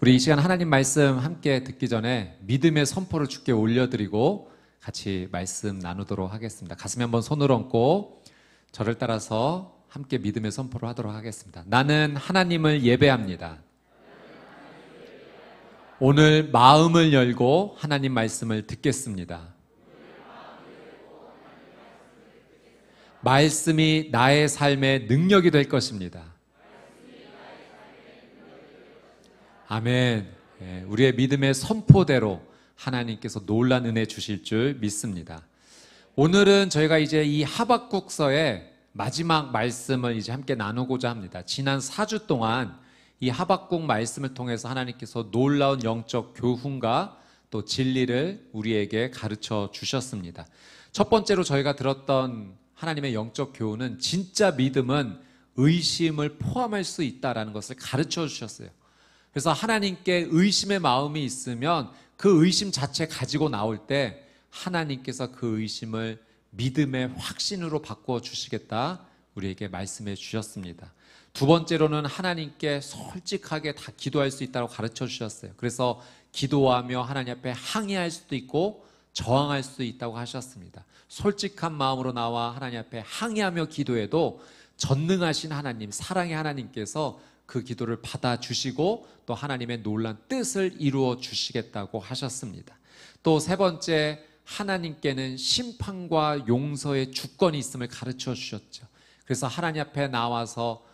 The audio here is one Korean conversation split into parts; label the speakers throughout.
Speaker 1: 우리 이 시간 하나님 말씀 함께 듣기 전에 믿음의 선포를 주께 올려드리고 같이 말씀 나누도록 하겠습니다. 가슴에 한번 손을 얹고 저를 따라서 함께 믿음의 선포를 하도록 하겠습니다. 나는 하나님을 예배합니다. 오늘 마음을 열고 하나님 말씀을 듣겠습니다. 말씀이 나의 삶의 능력이 될 것입니다. 아멘. 우리의 믿음의 선포대로 하나님께서 놀라운 은혜 주실 줄 믿습니다. 오늘은 저희가 이제 이 하박국서의 마지막 말씀을 이제 함께 나누고자 합니다. 지난 4주 동안 이 하박국 말씀을 통해서 하나님께서 놀라운 영적 교훈과 또 진리를 우리에게 가르쳐 주셨습니다. 첫 번째로 저희가 들었던 하나님의 영적 교훈은 진짜 믿음은 의심을 포함할 수 있다는 것을 가르쳐 주셨어요. 그래서 하나님께 의심의 마음이 있으면 그 의심 자체 가지고 나올 때 하나님께서 그 의심을 믿음의 확신으로 바꾸어 주시겠다 우리에게 말씀해 주셨습니다. 두 번째로는 하나님께 솔직하게 다 기도할 수 있다고 가르쳐 주셨어요. 그래서 기도하며 하나님 앞에 항의할 수도 있고 저항할 수도 있다고 하셨습니다. 솔직한 마음으로 나와 하나님 앞에 항의하며 기도해도 전능하신 하나님, 사랑의 하나님께서 그 기도를 받아주시고 또 하나님의 놀라운 뜻을 이루어 주시겠다고 하셨습니다. 또 세 번째, 하나님께는 심판과 용서의 주권이 있음을 가르쳐 주셨죠. 그래서 하나님 앞에 나와서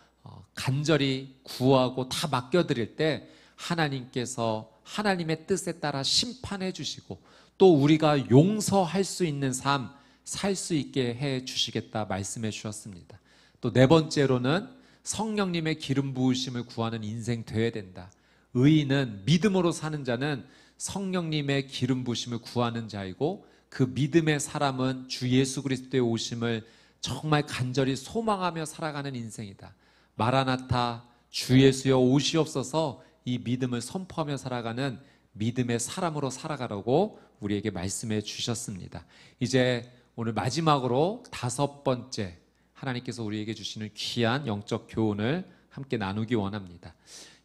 Speaker 1: 간절히 구하고 다 맡겨드릴 때 하나님께서 하나님의 뜻에 따라 심판해 주시고 또 우리가 용서할 수 있는 삶 살 수 있게 해 주시겠다 말씀해 주셨습니다. 또 네 번째로는 성령님의 기름 부으심을 구하는 인생 되어야 된다. 의인은 믿음으로 사는 자는 성령님의 기름 부으심을 구하는 자이고 그 믿음의 사람은 주 예수 그리스도의 오심을 정말 간절히 소망하며 살아가는 인생이다. 마라나타 주 예수여 오시옵소서 이 믿음을 선포하며 살아가는 믿음의 사람으로 살아가라고 우리에게 말씀해 주셨습니다. 이제 오늘 마지막으로 다섯 번째 하나님께서 우리에게 주시는 귀한 영적 교훈을 함께 나누기 원합니다.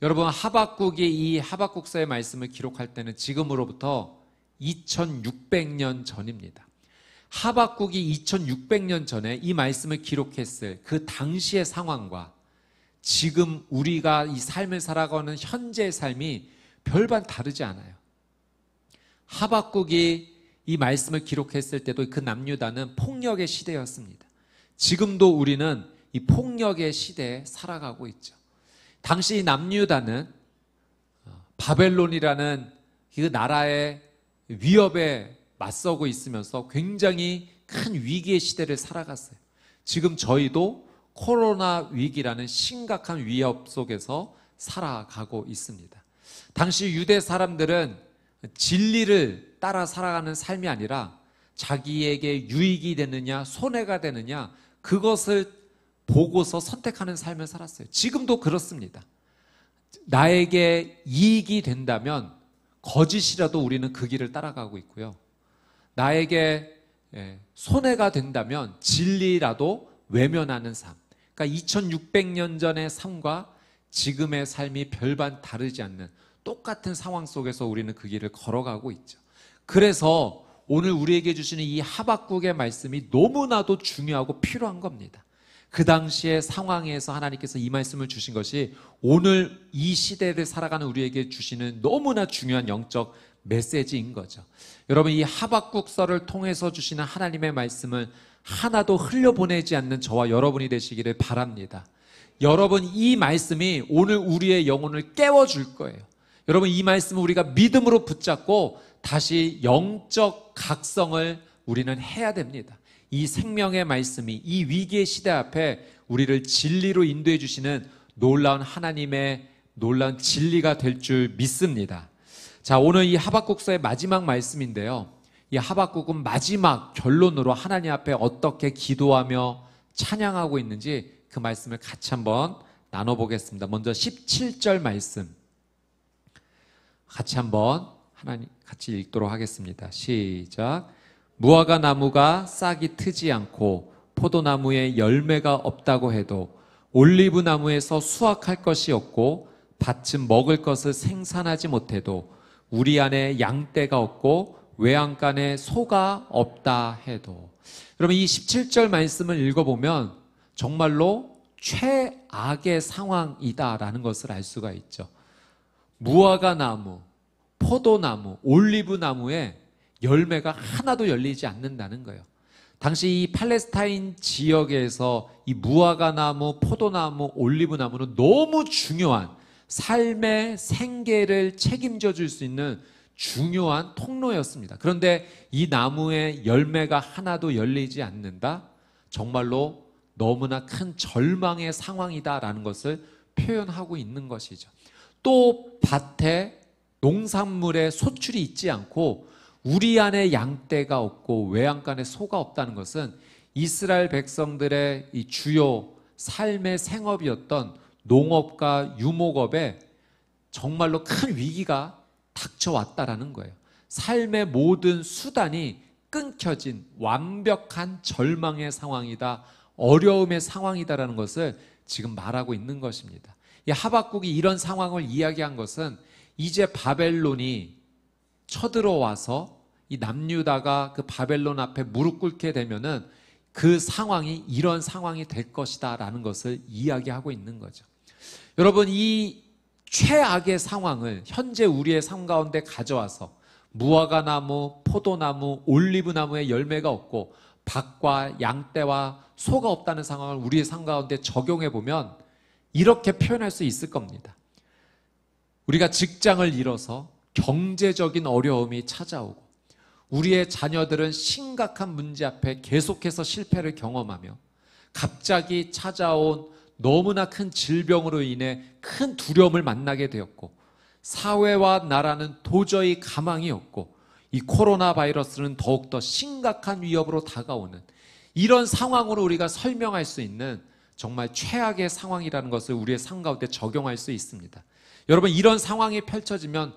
Speaker 1: 여러분, 하박국이 이 하박국서의 말씀을 기록할 때는 지금으로부터 2600년 전입니다. 하박국이 2600년 전에 이 말씀을 기록했을 그 당시의 상황과 지금 우리가 이 삶을 살아가는 현재의 삶이 별반 다르지 않아요. 하박국이 이 말씀을 기록했을 때도 그 남유다는 폭력의 시대였습니다. 지금도 우리는 이 폭력의 시대에 살아가고 있죠. 당시 남유다는 바벨론이라는 그 나라의 위협에 맞서고 있으면서 굉장히 큰 위기의 시대를 살아갔어요. 지금 저희도 코로나 위기라는 심각한 위협 속에서 살아가고 있습니다. 당시 유대 사람들은 진리를 따라 살아가는 삶이 아니라 자기에게 유익이 되느냐 손해가 되느냐 그것을 보고서 선택하는 삶을 살았어요. 지금도 그렇습니다. 나에게 이익이 된다면 거짓이라도 우리는 그 길을 따라가고 있고요. 나에게 손해가 된다면 진리라도 외면하는 삶. 그러니까 2600년 전의 삶과 지금의 삶이 별반 다르지 않는 똑같은 상황 속에서 우리는 그 길을 걸어가고 있죠. 그래서 오늘 우리에게 주시는 이 하박국의 말씀이 너무나도 중요하고 필요한 겁니다. 그 당시의 상황에서 하나님께서 이 말씀을 주신 것이 오늘 이 시대를 살아가는 우리에게 주시는 너무나 중요한 영적 메시지인 거죠. 여러분, 이 하박국서를 통해서 주시는 하나님의 말씀을 하나도 흘려보내지 않는 저와 여러분이 되시기를 바랍니다. 여러분, 이 말씀이 오늘 우리의 영혼을 깨워줄 거예요. 여러분, 이 말씀을 우리가 믿음으로 붙잡고 다시 영적 각성을 우리는 해야 됩니다. 이 생명의 말씀이 이 위기의 시대 앞에 우리를 진리로 인도해 주시는 놀라운 하나님의 놀라운 진리가 될 줄 믿습니다. 자, 오늘 이 하박국서의 마지막 말씀인데요. 이 하박국은 마지막 결론으로 하나님 앞에 어떻게 기도하며 찬양하고 있는지 그 말씀을 같이 한번 나눠보겠습니다. 먼저 17절 말씀 같이 한번 하나님 같이 읽도록 하겠습니다. 시작. 무화과 나무가 싹이 트지 않고 포도나무에 열매가 없다고 해도 올리브 나무에서 수확할 것이 없고 밭은 먹을 것을 생산하지 못해도 우리 안에 양떼가 없고 외양간에 소가 없다 해도. 여러분 이 17절 말씀을 읽어보면 정말로 최악의 상황이다라는 것을 알 수가 있죠. 무화과 나무, 포도나무, 올리브 나무에 열매가 하나도 열리지 않는다는 거예요. 당시 이 팔레스타인 지역에서 이 무화과 나무, 포도나무, 올리브 나무는 너무 중요한 삶의 생계를 책임져 줄 수 있는 중요한 통로였습니다. 그런데 이 나무에 열매가 하나도 열리지 않는다? 정말로 너무나 큰 절망의 상황이다라는 것을 표현하고 있는 것이죠. 또 밭에 농산물에 소출이 있지 않고 우리 안에 양떼가 없고 외양간에 소가 없다는 것은 이스라엘 백성들의 이 주요 삶의 생업이었던 농업과 유목업에 정말로 큰 위기가 닥쳐왔다라는 거예요. 삶의 모든 수단이 끊겨진 완벽한 절망의 상황이다, 어려움의 상황이다라는 것을 지금 말하고 있는 것입니다. 이 하박국이 이런 상황을 이야기한 것은 이제 바벨론이 쳐들어와서 이 남유다가 그 바벨론 앞에 무릎 꿇게 되면은 그 상황이 이런 상황이 될 것이다 라는 것을 이야기하고 있는 거죠. 여러분 이 최악의 상황을 현재 우리의 삶 가운데 가져와서 무화과 나무, 포도나무, 올리브 나무에 열매가 없고 밭과 양떼와 소가 없다는 상황을 우리의 삶 가운데 적용해 보면 이렇게 표현할 수 있을 겁니다. 우리가 직장을 잃어서 경제적인 어려움이 찾아오고 우리의 자녀들은 심각한 문제 앞에 계속해서 실패를 경험하며 갑자기 찾아온 너무나 큰 질병으로 인해 큰 두려움을 만나게 되었고 사회와 나라는 도저히 가망이 없고 이 코로나 바이러스는 더욱더 심각한 위협으로 다가오는 이런 상황으로 우리가 설명할 수 있는 정말 최악의 상황이라는 것을 우리의 삶 가운데 적용할 수 있습니다. 여러분 이런 상황이 펼쳐지면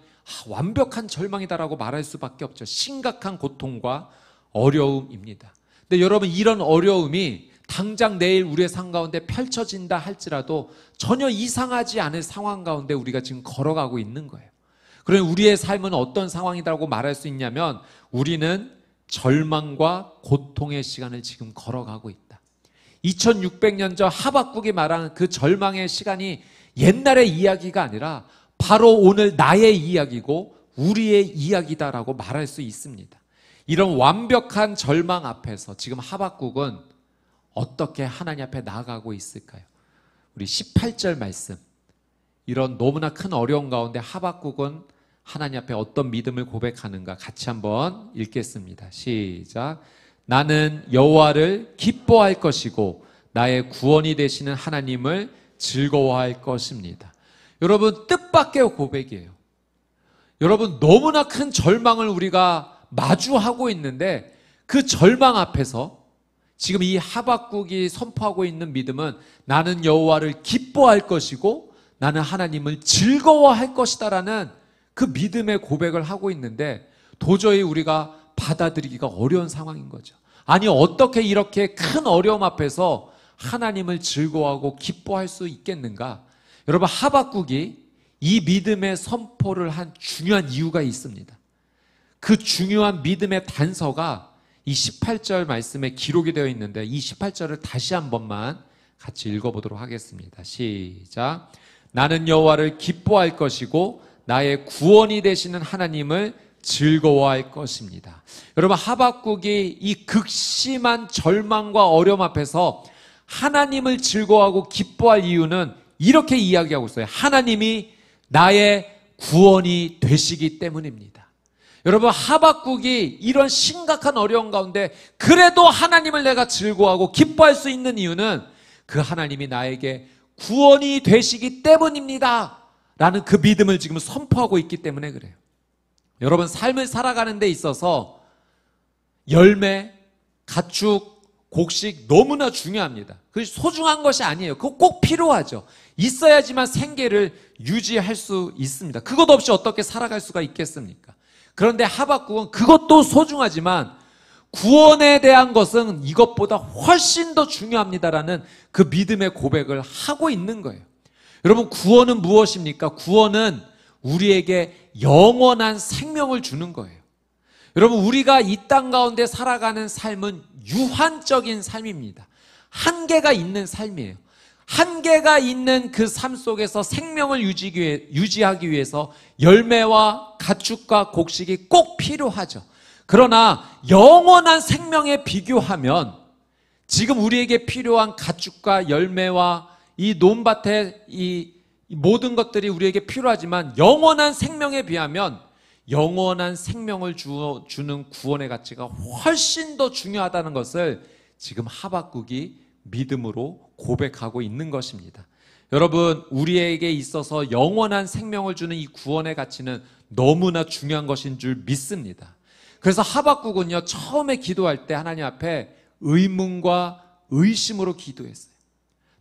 Speaker 1: 완벽한 절망이다라고 말할 수밖에 없죠. 심각한 고통과 어려움입니다. 근데 여러분 이런 어려움이 당장 내일 우리의 삶 가운데 펼쳐진다 할지라도 전혀 이상하지 않은 상황 가운데 우리가 지금 걸어가고 있는 거예요. 그러면 우리의 삶은 어떤 상황이라고 말할 수 있냐면 우리는 절망과 고통의 시간을 지금 걸어가고 있다. 2600년 전 하박국이 말한 그 절망의 시간이 옛날의 이야기가 아니라 바로 오늘 나의 이야기고 우리의 이야기다라고 말할 수 있습니다. 이런 완벽한 절망 앞에서 지금 하박국은 어떻게 하나님 앞에 나아가고 있을까요? 우리 18절 말씀, 이런 너무나 큰 어려움 가운데 하박국은 하나님 앞에 어떤 믿음을 고백하는가 같이 한번 읽겠습니다. 시작. 나는 여호와를 기뻐할 것이고 나의 구원이 되시는 하나님을 즐거워할 것입니다. 여러분 뜻밖의 고백이에요. 여러분 너무나 큰 절망을 우리가 마주하고 있는데 그 절망 앞에서 지금 이 하박국이 선포하고 있는 믿음은 나는 여호와를 기뻐할 것이고 나는 하나님을 즐거워할 것이다라는 그 믿음의 고백을 하고 있는데 도저히 우리가 받아들이기가 어려운 상황인 거죠. 아니 어떻게 이렇게 큰 어려움 앞에서 하나님을 즐거워하고 기뻐할 수 있겠는가? 여러분 하박국이 이 믿음의 선포를 한 중요한 이유가 있습니다. 그 중요한 믿음의 단서가 이 18절 말씀에 기록이 되어 있는데 이 18절을 다시 한 번만 같이 읽어보도록 하겠습니다. 시작. 나는 여호와를 기뻐할 것이고 나의 구원이 되시는 하나님을 즐거워할 것입니다. 여러분 하박국이 이 극심한 절망과 어려움 앞에서 하나님을 즐거워하고 기뻐할 이유는 이렇게 이야기하고 있어요. 하나님이 나의 구원이 되시기 때문입니다. 여러분 하박국이 이런 심각한 어려움 가운데 그래도 하나님을 내가 즐거워하고 기뻐할 수 있는 이유는 그 하나님이 나에게 구원이 되시기 때문입니다 라는 그 믿음을 지금 선포하고 있기 때문에 그래요. 여러분 삶을 살아가는 데 있어서 열매, 가축, 곡식 너무나 중요합니다. 그것이 소중한 것이 아니에요. 그거 꼭 필요하죠. 있어야지만 생계를 유지할 수 있습니다. 그것 없이 어떻게 살아갈 수가 있겠습니까? 그런데 하박국은 그것도 소중하지만 구원에 대한 것은 이것보다 훨씬 더 중요합니다라는 그 믿음의 고백을 하고 있는 거예요. 여러분, 구원은 무엇입니까? 구원은 우리에게 영원한 생명을 주는 거예요. 여러분, 우리가 이 땅 가운데 살아가는 삶은 유한적인 삶입니다. 한계가 있는 삶이에요. 한계가 있는 그 삶 속에서 생명을 유지하기 위해서 열매와 가축과 곡식이 꼭 필요하죠. 그러나 영원한 생명에 비교하면 지금 우리에게 필요한 가축과 열매와 이 논밭의 이 모든 것들이 우리에게 필요하지만 영원한 생명에 비하면 영원한 생명을 주는 구원의 가치가 훨씬 더 중요하다는 것을 지금 하박국이 믿음으로 고백하고 있는 것입니다. 여러분, 우리에게 있어서 영원한 생명을 주는 이 구원의 가치는 너무나 중요한 것인 줄 믿습니다. 그래서 하박국은요, 처음에 기도할 때 하나님 앞에 의문과 의심으로 기도했어요.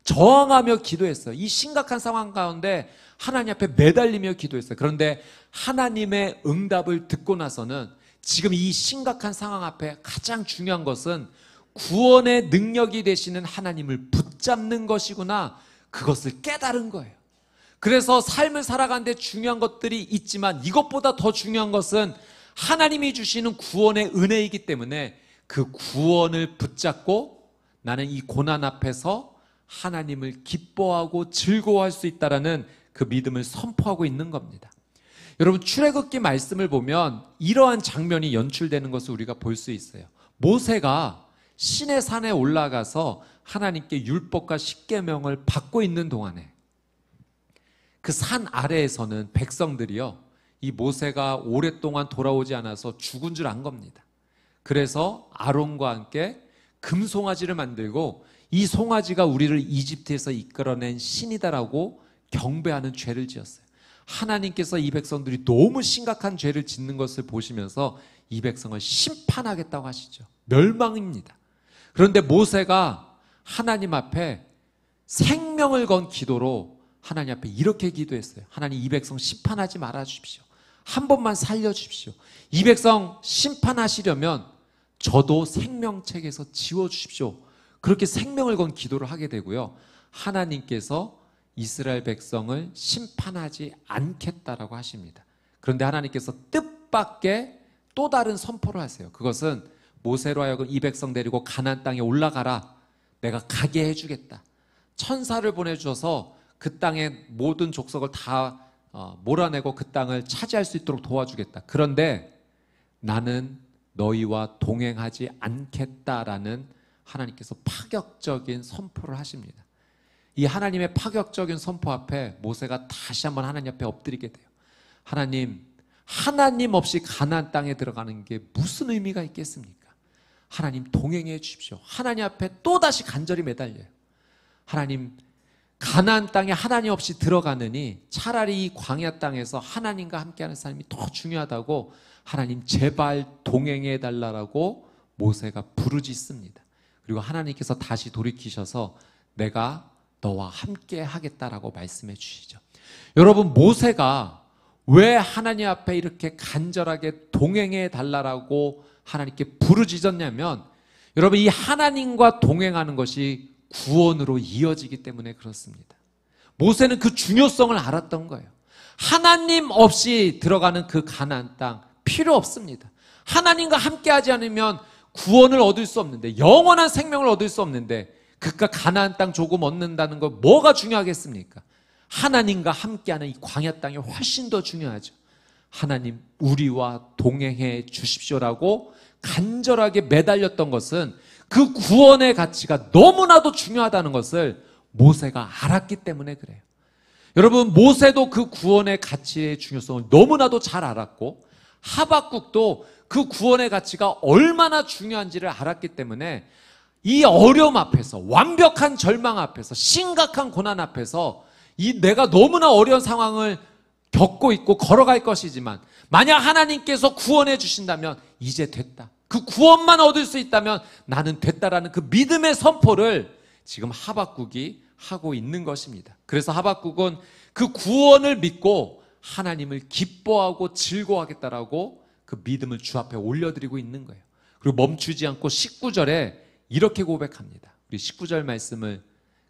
Speaker 1: 저항하며 기도했어요. 이 심각한 상황 가운데 하나님 앞에 매달리며 기도했어요. 그런데 하나님의 응답을 듣고 나서는 지금 이 심각한 상황 앞에 가장 중요한 것은 구원의 능력이 되시는 하나님을 붙잡는 것이구나, 그것을 깨달은 거예요. 그래서 삶을 살아가는데 중요한 것들이 있지만 이것보다 더 중요한 것은 하나님이 주시는 구원의 은혜이기 때문에 그 구원을 붙잡고 나는 이 고난 앞에서 하나님을 기뻐하고 즐거워할 수 있다라는 그 믿음을 선포하고 있는 겁니다. 여러분, 출애굽기 말씀을 보면 이러한 장면이 연출되는 것을 우리가 볼 수 있어요. 모세가 시내 산에 올라가서 하나님께 율법과 십계명을 받고 있는 동안에 그 산 아래에서는 백성들이요, 이 모세가 오랫동안 돌아오지 않아서 죽은 줄 안 겁니다. 그래서 아론과 함께 금송아지를 만들고 이 송아지가 우리를 이집트에서 이끌어낸 신이다라고 경배하는 죄를 지었어요. 하나님께서 이 백성들이 너무 심각한 죄를 짓는 것을 보시면서 이 백성을 심판하겠다고 하시죠. 멸망입니다. 그런데 모세가 하나님 앞에 생명을 건 기도로 하나님 앞에 이렇게 기도했어요. 하나님, 이 백성 심판하지 말아 주십시오. 한 번만 살려주십시오. 이 백성 심판하시려면 저도 생명책에서 지워주십시오. 그렇게 생명을 건 기도를 하게 되고요, 하나님께서 이스라엘 백성을 심판하지 않겠다라고 하십니다. 그런데 하나님께서 뜻밖의 또 다른 선포를 하세요. 그것은 모세로 하여금 이 백성 데리고 가나안 땅에 올라가라, 내가 가게 해주겠다. 천사를 보내주셔서 그 땅의 모든 족속을 다 몰아내고 그 땅을 차지할 수 있도록 도와주겠다. 그런데 나는 너희와 동행하지 않겠다라는 하나님께서 파격적인 선포를 하십니다. 이 하나님의 파격적인 선포 앞에 모세가 다시 한번 하나님 앞에 엎드리게 돼요. 하나님 없이 가나안 땅에 들어가는 게 무슨 의미가 있겠습니까? 하나님 동행해 주십시오. 하나님 앞에 또다시 간절히 매달려요. 하나님, 가나안 땅에 하나님 없이 들어가느니 차라리 이 광야 땅에서 하나님과 함께하는 삶이 더 중요하다고 하나님 제발 동행해 달라고 모세가 부르짖습니다. 그리고 하나님께서 다시 돌이키셔서 내가 너와 함께 하겠다라고 말씀해 주시죠. 여러분, 모세가 왜 하나님 앞에 이렇게 간절하게 동행해 달라고 하나님께 부르짖었냐면, 여러분, 이 하나님과 동행하는 것이 구원으로 이어지기 때문에 그렇습니다. 모세는 그 중요성을 알았던 거예요. 하나님 없이 들어가는 그 가나안 땅 필요 없습니다. 하나님과 함께하지 않으면 구원을 얻을 수 없는데, 영원한 생명을 얻을 수 없는데, 그깟 가나안 땅 조금 얻는다는 거 뭐가 중요하겠습니까? 하나님과 함께하는 이 광야 땅이 훨씬 더 중요하죠. 하나님, 우리와 동행해 주십시오라고 간절하게 매달렸던 것은 그 구원의 가치가 너무나도 중요하다는 것을 모세가 알았기 때문에 그래요. 여러분, 모세도 그 구원의 가치의 중요성을 너무나도 잘 알았고, 하박국도 그 구원의 가치가 얼마나 중요한지를 알았기 때문에 이 어려움 앞에서, 완벽한 절망 앞에서, 심각한 고난 앞에서 이 내가 너무나 어려운 상황을 겪고 있고 걸어갈 것이지만 만약 하나님께서 구원해 주신다면 이제 됐다, 그 구원만 얻을 수 있다면 나는 됐다라는 그 믿음의 선포를 지금 하박국이 하고 있는 것입니다. 그래서 하박국은 그 구원을 믿고 하나님을 기뻐하고 즐거워하겠다라고 그 믿음을 주 앞에 올려드리고 있는 거예요. 그리고 멈추지 않고 19절에 이렇게 고백합니다. 우리 19절 말씀을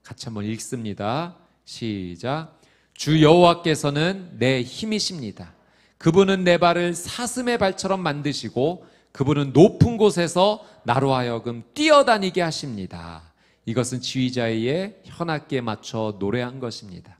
Speaker 1: 같이 한번 읽습니다. 시작. 주 여호와께서는 내 힘이십니다. 그분은 내 발을 사슴의 발처럼 만드시고 그분은 높은 곳에서 나로 하여금 뛰어다니게 하십니다. 이것은 지휘자의 현악기에 맞춰 노래한 것입니다.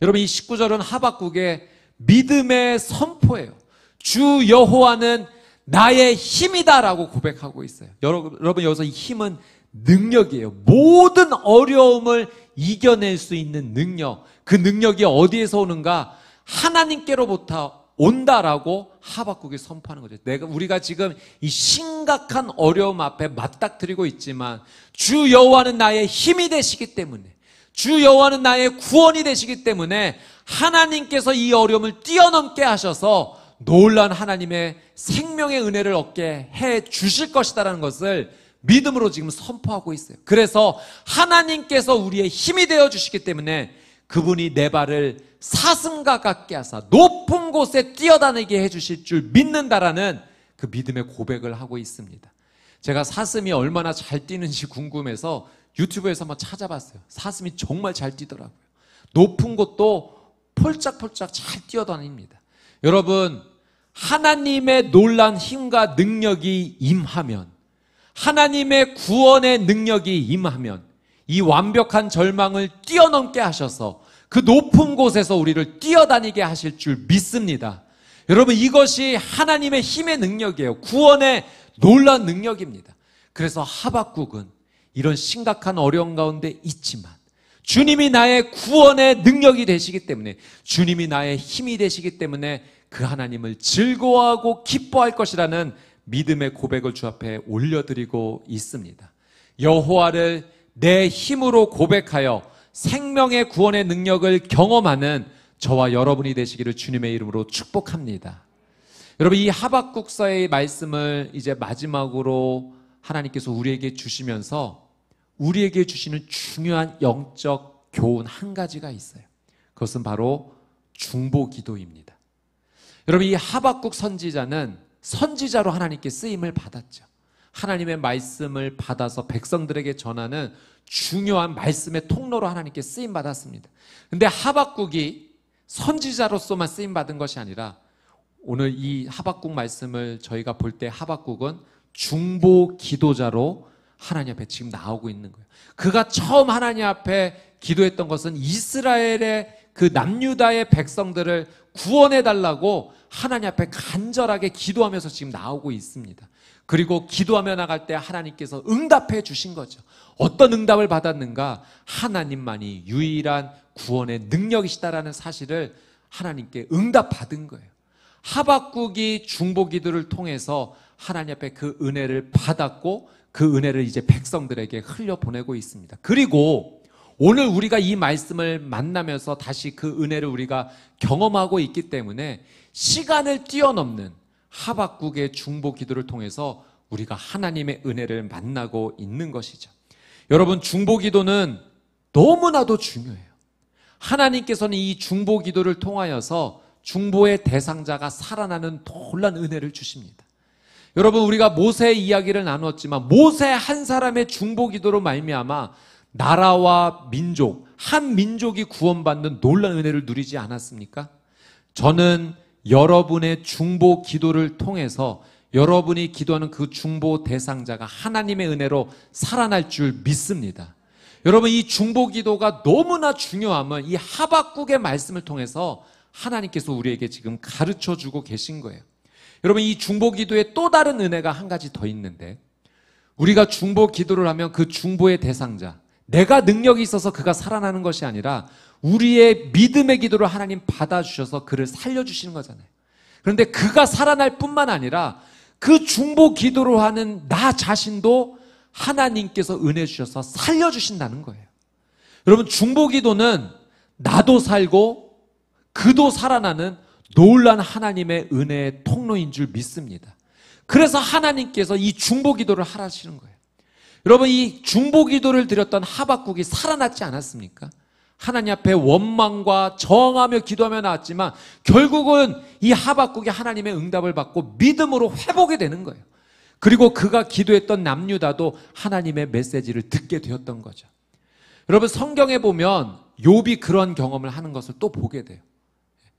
Speaker 1: 여러분, 이 19절은 하박국의 믿음의 선포예요. 주 여호와는 나의 힘이다라고 고백하고 있어요. 여러분, 여기서 이 힘은 능력이에요. 모든 어려움을 이겨낼 수 있는 능력, 그 능력이 어디에서 오는가? 하나님께로부터 온다라고 하박국이 선포하는 거죠. 우리가 지금 이 심각한 어려움 앞에 맞닥뜨리고 있지만 주 여호와는 나의 힘이 되시기 때문에, 주 여호와는 나의 구원이 되시기 때문에 하나님께서 이 어려움을 뛰어넘게 하셔서 놀라운 하나님의 생명의 은혜를 얻게 해 주실 것이다라는 것을 믿음으로 지금 선포하고 있어요. 그래서 하나님께서 우리의 힘이 되어 주시기 때문에 그분이 내 발을 사슴과 같게 하사 높은 곳에 뛰어다니게 해 주실 줄 믿는다라는 그 믿음의 고백을 하고 있습니다. 제가 사슴이 얼마나 잘 뛰는지 궁금해서 유튜브에서 한번 찾아봤어요. 사슴이 정말 잘 뛰더라고요. 높은 곳도 폴짝폴짝 잘 뛰어다닙니다. 여러분, 하나님의 놀라운 힘과 능력이 임하면, 하나님의 구원의 능력이 임하면 이 완벽한 절망을 뛰어넘게 하셔서 그 높은 곳에서 우리를 뛰어다니게 하실 줄 믿습니다. 여러분, 이것이 하나님의 힘의 능력이에요. 구원의 놀라운 능력입니다. 그래서 하박국은 이런 심각한 어려움 가운데 있지만 주님이 나의 구원의 능력이 되시기 때문에, 주님이 나의 힘이 되시기 때문에 그 하나님을 즐거워하고 기뻐할 것이라는 믿음의 고백을 주 앞에 올려드리고 있습니다. 여호와를 내 힘으로 고백하여 생명의 구원의 능력을 경험하는 저와 여러분이 되시기를 주님의 이름으로 축복합니다. 여러분, 이 하박국서의 말씀을 이제 마지막으로 하나님께서 우리에게 주시면서 우리에게 주시는 중요한 영적 교훈 한 가지가 있어요. 그것은 바로 중보기도입니다. 여러분, 이 하박국 선지자는 선지자로 하나님께 쓰임을 받았죠. 하나님의 말씀을 받아서 백성들에게 전하는 중요한 말씀의 통로로 하나님께 쓰임 받았습니다. 근데 하박국이 선지자로서만 쓰임 받은 것이 아니라 오늘 이 하박국 말씀을 저희가 볼 때 하박국은 중보 기도자로 하나님 앞에 지금 나오고 있는 거예요. 그가 처음 하나님 앞에 기도했던 것은 이스라엘의 그 남유다의 백성들을 구원해 달라고 하나님 앞에 간절하게 기도하면서 지금 나오고 있습니다. 그리고 기도하며 나갈 때 하나님께서 응답해 주신 거죠. 어떤 응답을 받았는가? 하나님만이 유일한 구원의 능력이시다라는 사실을 하나님께 응답받은 거예요. 하박국이 중보기도를 통해서 하나님 앞에 그 은혜를 받았고 그 은혜를 이제 백성들에게 흘려보내고 있습니다. 그리고 오늘 우리가 이 말씀을 만나면서 다시 그 은혜를 우리가 경험하고 있기 때문에 시간을 뛰어넘는 하박국의 중보기도를 통해서 우리가 하나님의 은혜를 만나고 있는 것이죠. 여러분, 중보기도는 너무나도 중요해요. 하나님께서는 이 중보기도를 통하여서 중보의 대상자가 살아나는 놀라운 은혜를 주십니다. 여러분, 우리가 모세의 이야기를 나누었지만 모세 한 사람의 중보기도로 말미암아 나라와 민족, 한 민족이 구원받는 놀라운 은혜를 누리지 않았습니까? 저는 여러분의 중보 기도를 통해서 여러분이 기도하는 그 중보 대상자가 하나님의 은혜로 살아날 줄 믿습니다. 여러분, 이 중보 기도가 너무나 중요함은 이 하박국의 말씀을 통해서 하나님께서 우리에게 지금 가르쳐 주고 계신 거예요. 여러분, 이 중보 기도에 또 다른 은혜가 한 가지 더 있는데, 우리가 중보 기도를 하면 그 중보의 대상자, 내가 능력이 있어서 그가 살아나는 것이 아니라 우리의 믿음의 기도를 하나님 받아주셔서 그를 살려주시는 거잖아요. 그런데 그가 살아날 뿐만 아니라 그 중보 기도를 하는 나 자신도 하나님께서 은혜 주셔서 살려주신다는 거예요. 여러분, 중보 기도는 나도 살고 그도 살아나는 놀란 하나님의 은혜의 통로인 줄 믿습니다. 그래서 하나님께서 이 중보 기도를 하시는 거예요. 여러분, 이 중보 기도를 드렸던 하박국이 살아났지 않았습니까? 하나님 앞에 원망과 저항하며 기도하며 나왔지만 결국은 이 하박국이 하나님의 응답을 받고 믿음으로 회복이 되는 거예요. 그리고 그가 기도했던 남유다도 하나님의 메시지를 듣게 되었던 거죠. 여러분, 성경에 보면 욥이 그런 경험을 하는 것을 또 보게 돼요.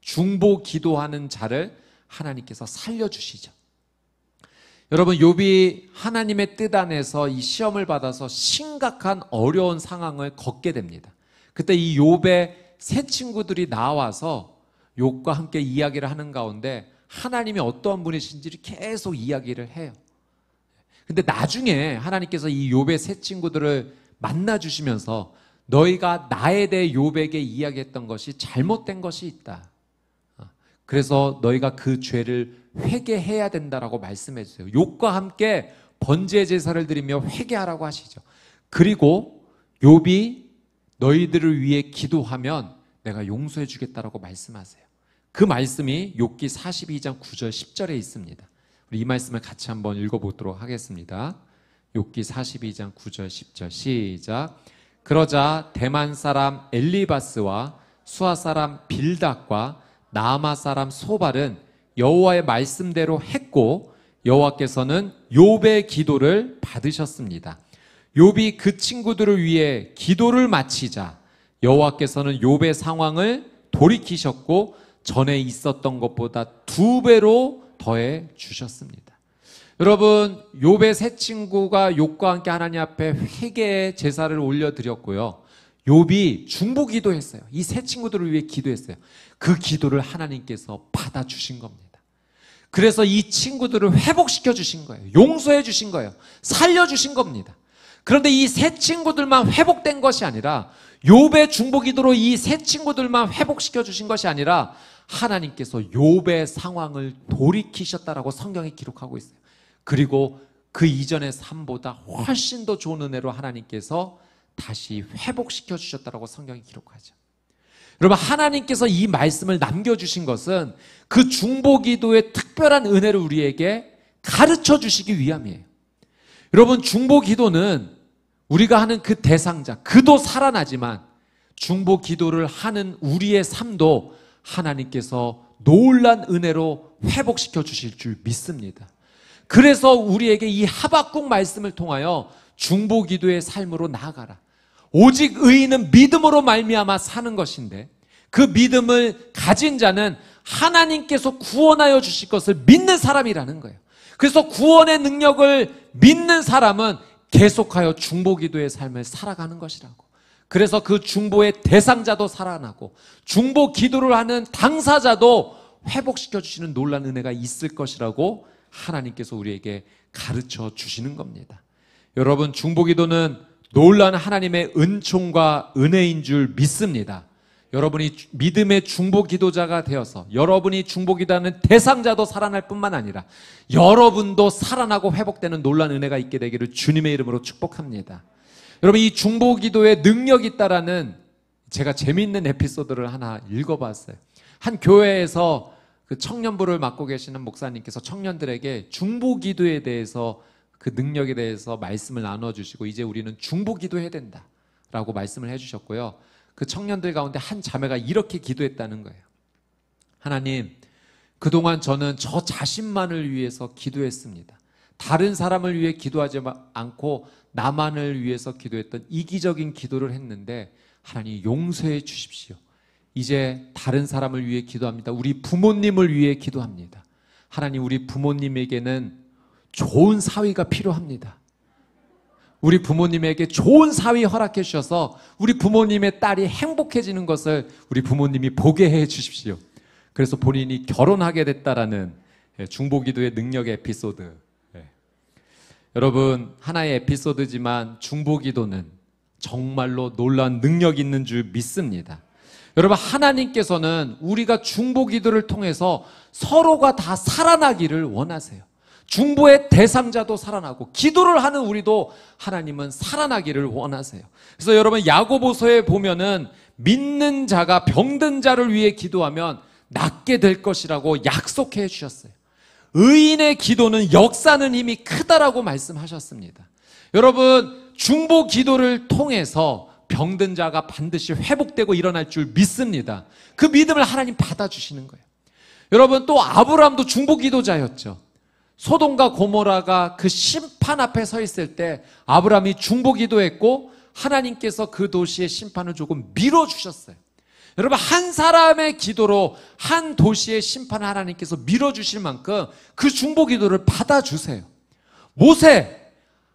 Speaker 1: 중보 기도하는 자를 하나님께서 살려주시죠. 여러분, 욥이 하나님의 뜻 안에서 이 시험을 받아서 심각한 어려운 상황을 겪게 됩니다. 그때 이 욥의 세 친구들이 나와서 욥과 함께 이야기를 하는 가운데 하나님이 어떠한 분이신지를 계속 이야기를 해요. 근데 나중에 하나님께서 이 욥의 세 친구들을 만나 주시면서 너희가 나에 대해 욥에게 이야기했던 것이 잘못된 것이 있다. 그래서 너희가 그 죄를 회개해야 된다라고 말씀해 주세요. 욥과 함께 번제 제사를 드리며 회개하라고 하시죠. 그리고 욥이 너희들을 위해 기도하면 내가 용서해 주겠다라고 말씀하세요. 그 말씀이 욥기 42장 9절 10절에 있습니다. 우리 이 말씀을 같이 한번 읽어보도록 하겠습니다. 욥기 42장 9절 10절 시작. 그러자 대만 사람 엘리바스와 수아 사람 빌닷과 나아마 사람 소발은 여호와의 말씀대로 했고 여호와께서는 욥의 기도를 받으셨습니다. 욥이 그 친구들을 위해 기도를 마치자 여호와께서는 욥의 상황을 돌이키셨고 전에 있었던 것보다 2배로 더해 주셨습니다. 여러분, 욥의 세 친구가 욥과 함께 하나님 앞에 회개의 제사를 올려드렸고요. 욥이 중보 기도했어요. 이 세 친구들을 위해 기도했어요. 그 기도를 하나님께서 받아주신 겁니다. 그래서 이 친구들을 회복시켜 주신 거예요. 용서해 주신 거예요. 살려주신 겁니다. 그런데 이 세 친구들만 회복된 것이 아니라 욥의 중보 기도로 이 세 친구들만 회복시켜 주신 것이 아니라 하나님께서 욥의 상황을 돌이키셨다라고 성경에 기록하고 있어요. 그리고 그 이전의 삶보다 훨씬 더 좋은 은혜로 하나님께서 다시 회복시켜 주셨다라고 성경이 기록하죠. 여러분, 하나님께서 이 말씀을 남겨주신 것은 그 중보 기도의 특별한 은혜를 우리에게 가르쳐 주시기 위함이에요. 여러분, 중보 기도는 우리가 하는 그 대상자, 그도 살아나지만 중보 기도를 하는 우리의 삶도 하나님께서 놀란 은혜로 회복시켜 주실 줄 믿습니다. 그래서 우리에게 이 하박국 말씀을 통하여 중보 기도의 삶으로 나아가라. 오직 의인은 믿음으로 말미암아 사는 것인데 그 믿음을 가진 자는 하나님께서 구원하여 주실 것을 믿는 사람이라는 거예요. 그래서 구원의 능력을 믿는 사람은 계속하여 중보 기도의 삶을 살아가는 것이라고. 그래서 그 중보의 대상자도 살아나고 중보 기도를 하는 당사자도 회복시켜 주시는 놀라운 은혜가 있을 것이라고 하나님께서 우리에게 가르쳐 주시는 겁니다. 여러분, 중보 기도는 놀라운 하나님의 은총과 은혜인 줄 믿습니다. 여러분이 믿음의 중보 기도자가 되어서 여러분이 중보 기도하는 대상자도 살아날 뿐만 아니라 여러분도 살아나고 회복되는 놀라운 은혜가 있게 되기를 주님의 이름으로 축복합니다. 여러분, 이 중보 기도에 능력이 있다라는 제가 재미있는 에피소드를 하나 읽어봤어요. 한 교회에서 그 청년부를 맡고 계시는 목사님께서 청년들에게 중보 기도에 대해서 그 능력에 대해서 말씀을 나눠주시고 이제 우리는 중보 기도해야 된다라고 말씀을 해주셨고요. 그 청년들 가운데 한 자매가 이렇게 기도했다는 거예요. 하나님, 그동안 저는 저 자신만을 위해서 기도했습니다. 다른 사람을 위해 기도하지 않고 나만을 위해서 기도했던 이기적인 기도를 했는데 하나님 용서해 주십시오. 이제 다른 사람을 위해 기도합니다. 우리 부모님을 위해 기도합니다. 하나님, 우리 부모님에게는 좋은 사위가 필요합니다. 우리 부모님에게 좋은 사위 허락해 주셔서 우리 부모님의 딸이 행복해지는 것을 우리 부모님이 보게 해 주십시오. 그래서 본인이 결혼하게 됐다라는 중보기도의 능력의 에피소드. 여러분, 하나의 에피소드지만 중보기도는 정말로 놀라운 능력 있는 줄 믿습니다. 여러분, 하나님께서는 우리가 중보기도를 통해서 서로가 다 살아나기를 원하세요. 중보의 대상자도 살아나고 기도를 하는 우리도 하나님은 살아나기를 원하세요. 그래서 여러분, 야고보서에 보면은 믿는 자가 병든 자를 위해 기도하면 낫게 될 것이라고 약속해 주셨어요. 의인의 기도는 역사는 힘이 크다라고 말씀하셨습니다. 여러분, 중보 기도를 통해서 병든 자가 반드시 회복되고 일어날 줄 믿습니다. 그 믿음을 하나님 받아주시는 거예요. 여러분, 또 아브라함도 중보 기도자였죠. 소돔과 고모라가 그 심판 앞에 서 있을 때 아브라함이 중보 기도했고 하나님께서 그 도시의 심판을 조금 밀어주셨어요. 여러분, 한 사람의 기도로 한 도시의 심판을 하나님께서 밀어주실 만큼 그 중보 기도를 받아주세요. 모세,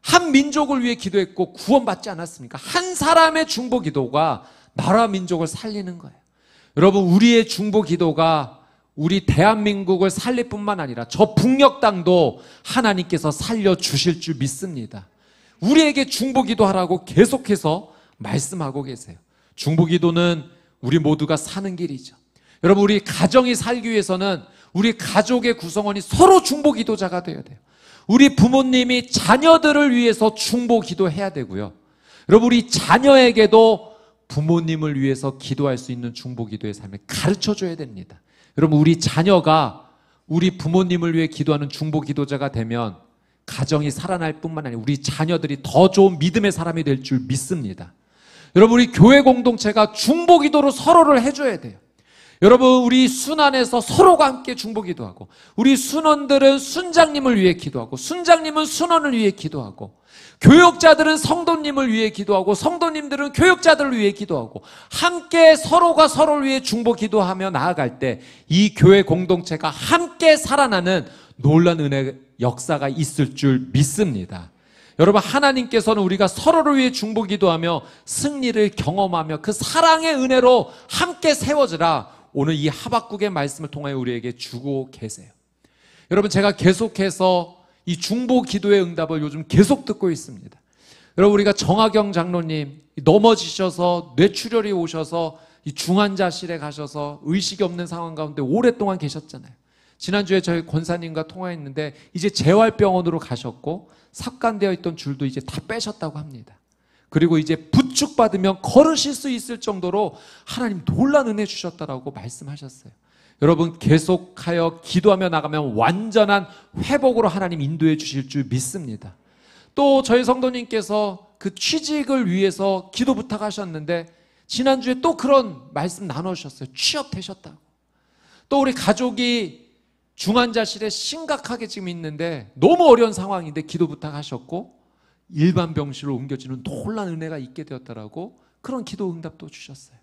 Speaker 1: 한 민족을 위해 기도했고 구원받지 않았습니까? 한 사람의 중보 기도가 나라 민족을 살리는 거예요. 여러분, 우리의 중보 기도가 우리 대한민국을 살릴 뿐만 아니라 저 북녘 땅도 하나님께서 살려주실 줄 믿습니다. 우리에게 중보 기도하라고 계속해서 말씀하고 계세요. 중보 기도는 우리 모두가 사는 길이죠. 여러분, 우리 가정이 살기 위해서는 우리 가족의 구성원이 서로 중보 기도자가 되어야 돼요. 우리 부모님이 자녀들을 위해서 중보 기도해야 되고요. 여러분, 우리 자녀에게도 부모님을 위해서 기도할 수 있는 중보 기도의 삶을 가르쳐줘야 됩니다. 여러분, 우리 자녀가 우리 부모님을 위해 기도하는 중보 기도자가 되면 가정이 살아날 뿐만 아니라 우리 자녀들이 더 좋은 믿음의 사람이 될 줄 믿습니다. 여러분, 우리 교회 공동체가 중보 기도로 서로를 해줘야 돼요. 여러분, 우리 순안에서 서로가 함께 중보 기도하고, 우리 순원들은 순장님을 위해 기도하고, 순장님은 순원을 위해 기도하고, 교역자들은 성도님을 위해 기도하고, 성도님들은 교역자들을 위해 기도하고, 함께 서로가 서로를 위해 중보 기도하며 나아갈 때 이 교회 공동체가 함께 살아나는 놀라운 은혜 역사가 있을 줄 믿습니다. 여러분, 하나님께서는 우리가 서로를 위해 중보 기도하며 승리를 경험하며 그 사랑의 은혜로 함께 세워지라, 오늘 이 하박국의 말씀을 통하여 우리에게 주고 계세요. 여러분, 제가 계속해서 이 중보 기도의 응답을 요즘 계속 듣고 있습니다. 여러분, 우리가 정하경 장로님 넘어지셔서 뇌출혈이 오셔서 이 중환자실에 가셔서 의식이 없는 상황 가운데 오랫동안 계셨잖아요. 지난주에 저희 권사님과 통화했는데 이제 재활병원으로 가셨고 삽관되어 있던 줄도 이제 다 빼셨다고 합니다. 그리고 이제 부축받으면 걸으실 수 있을 정도로 하나님 놀라운 은혜 주셨다라고 말씀하셨어요. 여러분, 계속하여 기도하며 나가면 완전한 회복으로 하나님 인도해 주실 줄 믿습니다. 또 저희 성도님께서 그 취직을 위해서 기도 부탁하셨는데 지난주에 또 그런 말씀 나눠주셨어요. 취업되셨다고. 또 우리 가족이 중환자실에 심각하게 지금 있는데 너무 어려운 상황인데 기도 부탁하셨고 일반 병실로 옮겨지는 놀라운 은혜가 있게 되었다라고 그런 기도 응답도 주셨어요.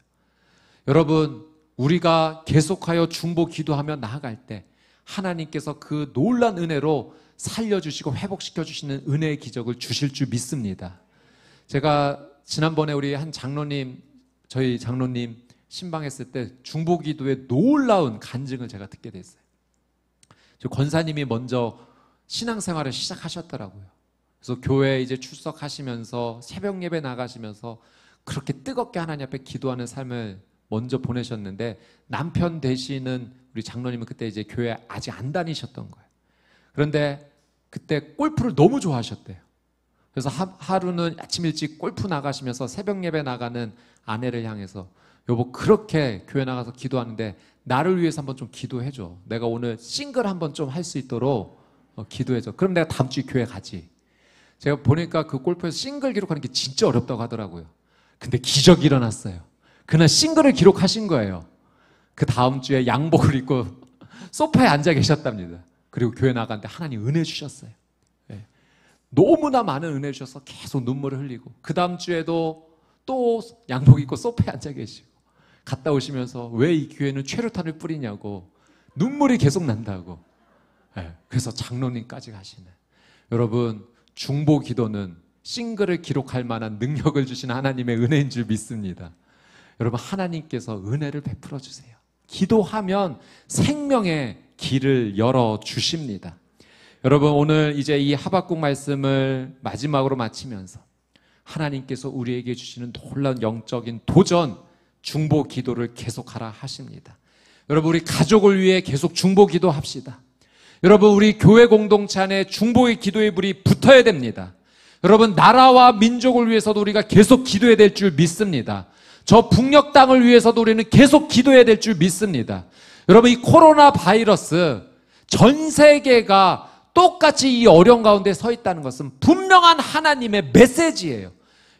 Speaker 1: 여러분, 우리가 계속하여 중보 기도하며 나아갈 때 하나님께서 그 놀라운 은혜로 살려주시고 회복시켜주시는 은혜의 기적을 주실 줄 믿습니다. 제가 지난번에 우리 한 장로님, 저희 장로님 신방했을 때 중보 기도의 놀라운 간증을 제가 듣게 됐어요. 저 권사님이 먼저 신앙생활을 시작하셨더라고요. 그래서 교회에 이제 출석하시면서 새벽 예배 나가시면서 그렇게 뜨겁게 하나님 앞에 기도하는 삶을 먼저 보내셨는데 남편 되시는 우리 장로님은 그때 이제 교회 아직 안 다니셨던 거예요. 그런데 그때 골프를 너무 좋아하셨대요. 그래서 하루는 아침 일찍 골프 나가시면서 새벽 예배 나가는 아내를 향해서 여보, 그렇게 교회 나가서 기도하는데 나를 위해서 한번 좀 기도해줘. 내가 오늘 싱글 한번 좀 할 수 있도록 기도해줘. 그럼 내가 다음 주에 교회 가지. 제가 보니까 그 골프에서 싱글 기록하는 게 진짜 어렵다고 하더라고요. 근데 기적이 일어났어요. 그날 싱글을 기록하신 거예요. 그 다음 주에 양복을 입고 소파에 앉아 계셨답니다. 그리고 교회 나갔는데 하나님 은혜 주셨어요. 네. 너무나 많은 은혜 주셔서 계속 눈물을 흘리고 그 다음 주에도 또 양복 입고 소파에 앉아 계시고 갔다 오시면서 왜 이 교회는 최루탄을 뿌리냐고 눈물이 계속 난다고. 네. 그래서 장로님까지 가시는. 여러분, 중보 기도는 싱글을 기록할 만한 능력을 주시는 하나님의 은혜인 줄 믿습니다. 여러분, 하나님께서 은혜를 베풀어 주세요. 기도하면 생명의 길을 열어 주십니다. 여러분, 오늘 이제 이 하박국 말씀을 마지막으로 마치면서 하나님께서 우리에게 주시는 놀라운 영적인 도전, 중보 기도를 계속하라 하십니다. 여러분, 우리 가족을 위해 계속 중보 기도합시다. 여러분, 우리 교회 공동체 안에 중보의 기도의 불이 붙어야 됩니다. 여러분, 나라와 민족을 위해서도 우리가 계속 기도해야 될 줄 믿습니다. 저 북녘 땅을 위해서도 우리는 계속 기도해야 될 줄 믿습니다. 여러분, 이 코로나 바이러스 전 세계가 똑같이 이 어려운 가운데 서 있다는 것은 분명한 하나님의 메시지예요.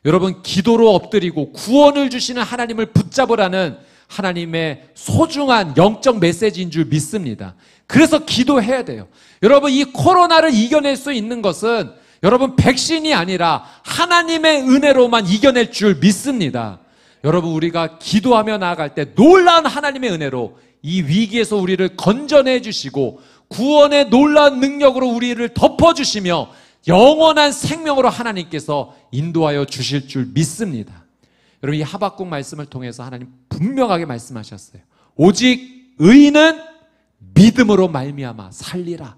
Speaker 1: 여러분, 기도로 엎드리고 구원을 주시는 하나님을 붙잡으라는 하나님의 소중한 영적 메시지인 줄 믿습니다. 그래서 기도해야 돼요. 여러분, 이 코로나를 이겨낼 수 있는 것은 여러분, 백신이 아니라 하나님의 은혜로만 이겨낼 줄 믿습니다. 여러분, 우리가 기도하며 나아갈 때 놀라운 하나님의 은혜로 이 위기에서 우리를 건져내 주시고 구원의 놀라운 능력으로 우리를 덮어주시며 영원한 생명으로 하나님께서 인도하여 주실 줄 믿습니다. 여러분, 이 하박국 말씀을 통해서 하나님 분명하게 말씀하셨어요. 오직 의인은 믿음으로 말미암아 살리라.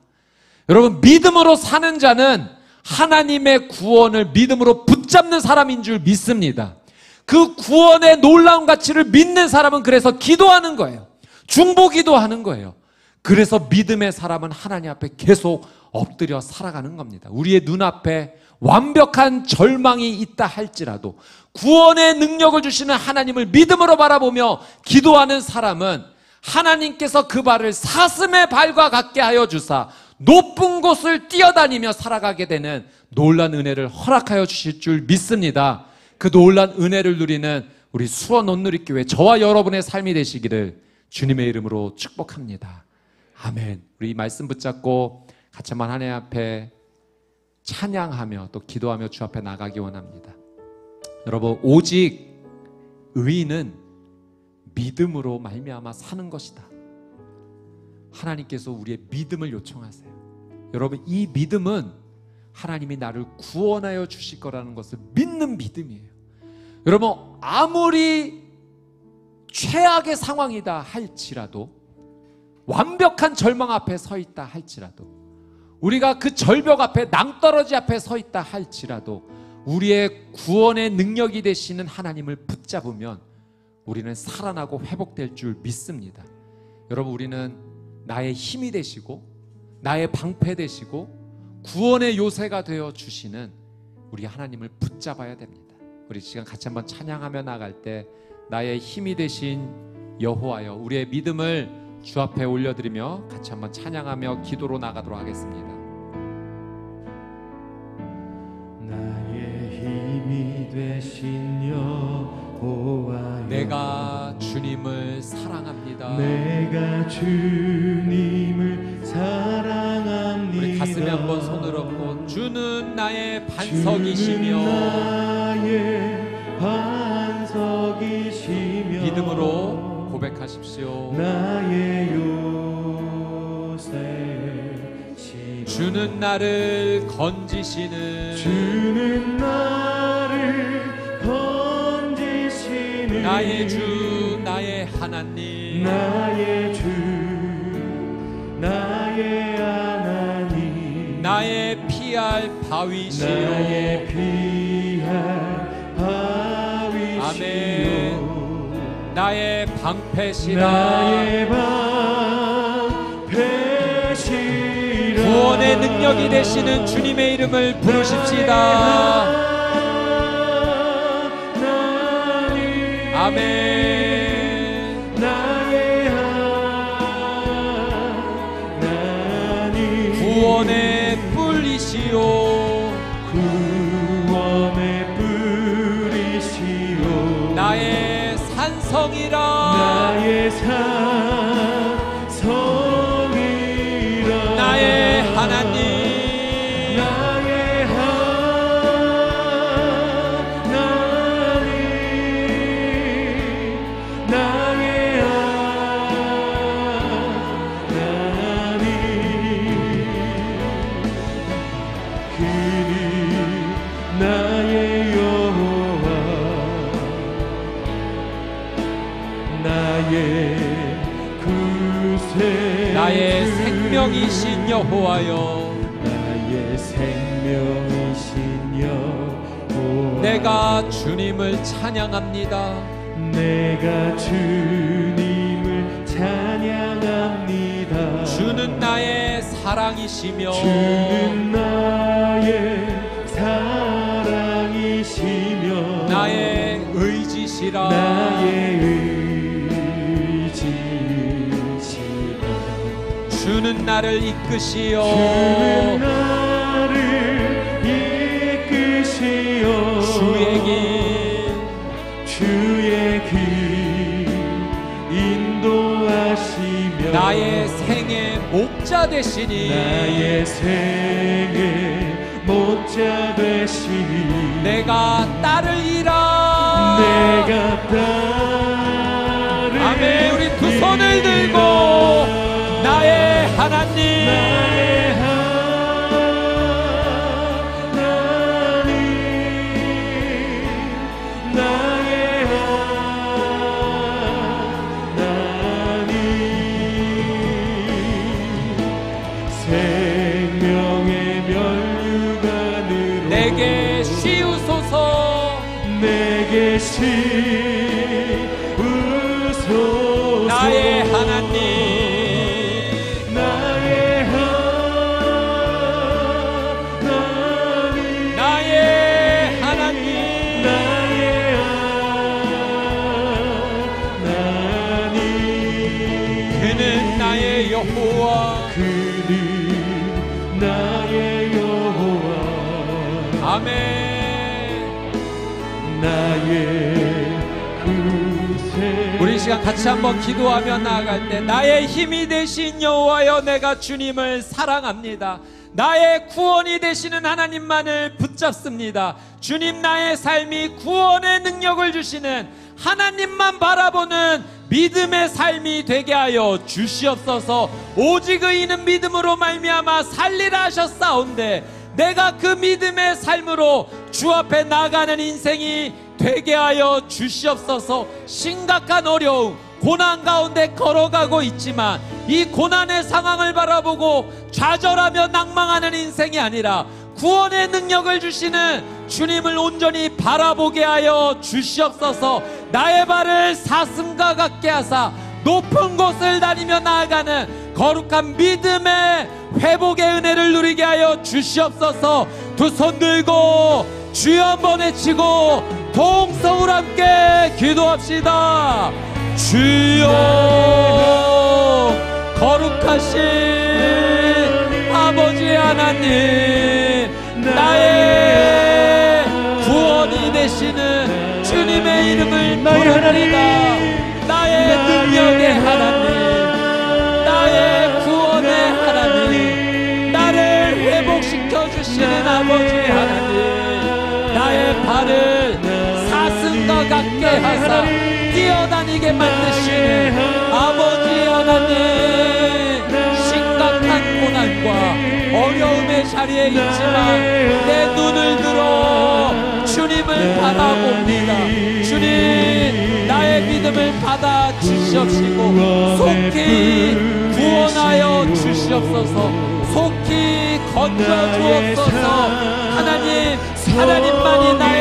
Speaker 1: 여러분, 믿음으로 사는 자는 하나님의 구원을 믿음으로 붙잡는 사람인 줄 믿습니다. 그 구원의 놀라운 가치를 믿는 사람은 그래서 기도하는 거예요. 중보기도 하는 거예요. 그래서 믿음의 사람은 하나님 앞에 계속 엎드려 살아가는 겁니다. 우리의 눈앞에 완벽한 절망이 있다 할지라도 구원의 능력을 주시는 하나님을 믿음으로 바라보며 기도하는 사람은 하나님께서 그 발을 사슴의 발과 같게 하여 주사 높은 곳을 뛰어다니며 살아가게 되는 놀라운 은혜를 허락하여 주실 줄 믿습니다. 그 놀라운 은혜를 누리는 우리 수원 온누리교회 저와 여러분의 삶이 되시기를 주님의 이름으로 축복합니다. 아멘. 우리 이 말씀 붙잡고 같이 한번 하나님 앞에 찬양하며 또 기도하며 주 앞에 나가기 원합니다. 여러분, 오직 의인은 믿음으로 말미암아 사는 것이다. 하나님께서 우리의 믿음을 요청하세요. 여러분, 이 믿음은 하나님이 나를 구원하여 주실 거라는 것을 믿는 믿음이에요. 여러분, 아무리 최악의 상황이다 할지라도, 완벽한 절망 앞에 서 있다 할지라도, 우리가 그 절벽 앞에 낭떠러지 앞에 서 있다 할지라도 우리의 구원의 능력이 되시는 하나님을 붙잡으면 우리는 살아나고 회복될 줄 믿습니다. 여러분, 우리는 나의 힘이 되시고 나의 방패 되시고 구원의 요새가 되어 주시는 우리 하나님을 붙잡아야 됩니다. 우리 시간 같이 한번 찬양하며 나갈 때 나의 힘이 되신 여호와여, 우리의 믿음을 주 앞에 올려드리며 같이 한번 찬양하며 기도로 나가도록 하겠습니다.
Speaker 2: 나의 힘이 되신 여호와여,
Speaker 1: 내가 주님을 사랑합니다.
Speaker 2: 내가 주님을 사랑합니다.
Speaker 1: 우리 가슴에 한번 손을 얹고 주는 나의 반석이시며,
Speaker 2: 나의 반석이시며,
Speaker 1: 믿음으로 고백하십시오.
Speaker 2: 나의 요새시며,
Speaker 1: 주는 나를 건지시는,
Speaker 2: 주는 나를 건지시는
Speaker 1: 나의 주 나의 하나님,
Speaker 2: 나의 주 나의 하나님,
Speaker 1: 나의 피할 바위시오.
Speaker 2: 나의 피할 바위시오.
Speaker 1: 아멘. 나의 방패시라,
Speaker 2: 나의 방패시라.
Speaker 1: 구원의 능력이 되시는 주님의 이름을 부르십시다. 아멘.
Speaker 2: 나의 하나님,
Speaker 1: 구원의 뿔이시오.
Speaker 2: 구원의 뿌리시오.
Speaker 1: 나의 산성이라,
Speaker 2: 나의 산성이라.
Speaker 1: 나의 하나님,
Speaker 2: 나의 하나님, 나의 하나님, 그는 나의 여호와, 나의 구세,
Speaker 1: 나의 생명이신 여호와여,
Speaker 2: 나의 생명이신 여호와,
Speaker 1: 내가 주님을 찬양합니다.
Speaker 2: 내가 주님을 찬양합니다.
Speaker 1: 주는 나의 사랑이시며,
Speaker 2: 주는 나의 사랑이시며,
Speaker 1: 나의 의지시라,
Speaker 2: 나의 의지시라.
Speaker 1: 주는 나를 이끄시어,
Speaker 2: 주는 나를 이끄시어, 주의 길 인도하시며,
Speaker 1: 나의 생의 목자 되시니,
Speaker 2: 나의 생의 목자 되시니
Speaker 1: 내가 따르리라.
Speaker 2: 내가 따르리라.
Speaker 1: 아멘. 우리 두 손을 들고 나의 하나님,
Speaker 2: 나의 하나님, 나의 하나님, 생명의 면류관으로
Speaker 1: 내게 씌우소서.
Speaker 2: 내게 씌우소서.
Speaker 1: 나의 하나님,
Speaker 2: 나의 하나님,
Speaker 1: 나의 하나님,
Speaker 2: 나의 하나님,
Speaker 1: 그는 나의 여호와.
Speaker 2: 그는 나의 여호와,
Speaker 1: 아멘.
Speaker 2: 나의 구세.
Speaker 1: 우리 이 시간 같이 한번 기도하며 나아갈 때, 나의 힘이 되신 여호와여, 내가 주님을 사랑합니다. 나의 구원이 되시는 하나님만을 붙잡습니다. 주님, 나의 삶이 구원의 능력을 주시는 하나님만 바라보는 믿음의 삶이 되게 하여 주시옵소서. 오직 의인은 믿음으로 말미암아 살리라 하셨사온데, 내가 그 믿음의 삶으로 주 앞에 나가는 인생이 되게 하여 주시옵소서. 심각한 어려움, 고난 가운데 걸어가고 있지만 이 고난의 상황을 바라보고 좌절하며 낭망하는 인생이 아니라 구원의 능력을 주시는 주님을 온전히 바라보게 하여 주시옵소서. 나의 발을 사슴과 같게 하사 높은 곳을 다니며 나아가는 거룩한 믿음의 회복의 은혜를 누리게 하여 주시옵소서. 두 손 들고 주여 한번 외치고 동성으로 함께 기도합시다. 주여, 거룩하신 아버지 하나님, 나의 구원이 되시는 주님의 이름을 부릅니다. 나의 능력의 하나님, 나의 구원의 하나님, 나를 회복시켜 주시는 아버지 하나님, 나의 발을 사슴과 같게 하사 뛰어다니게 만드시는 아버지 하나님, 심각한 고난과 어려움의 자리에 있지만 내 눈을 들어 주님을 바라봅니다. 주님, 나의 믿음을 받아 주시옵시고 속히 구원하여 주시옵소서. 속히 건져 주옵소서. 하나님, 하나님만이 나의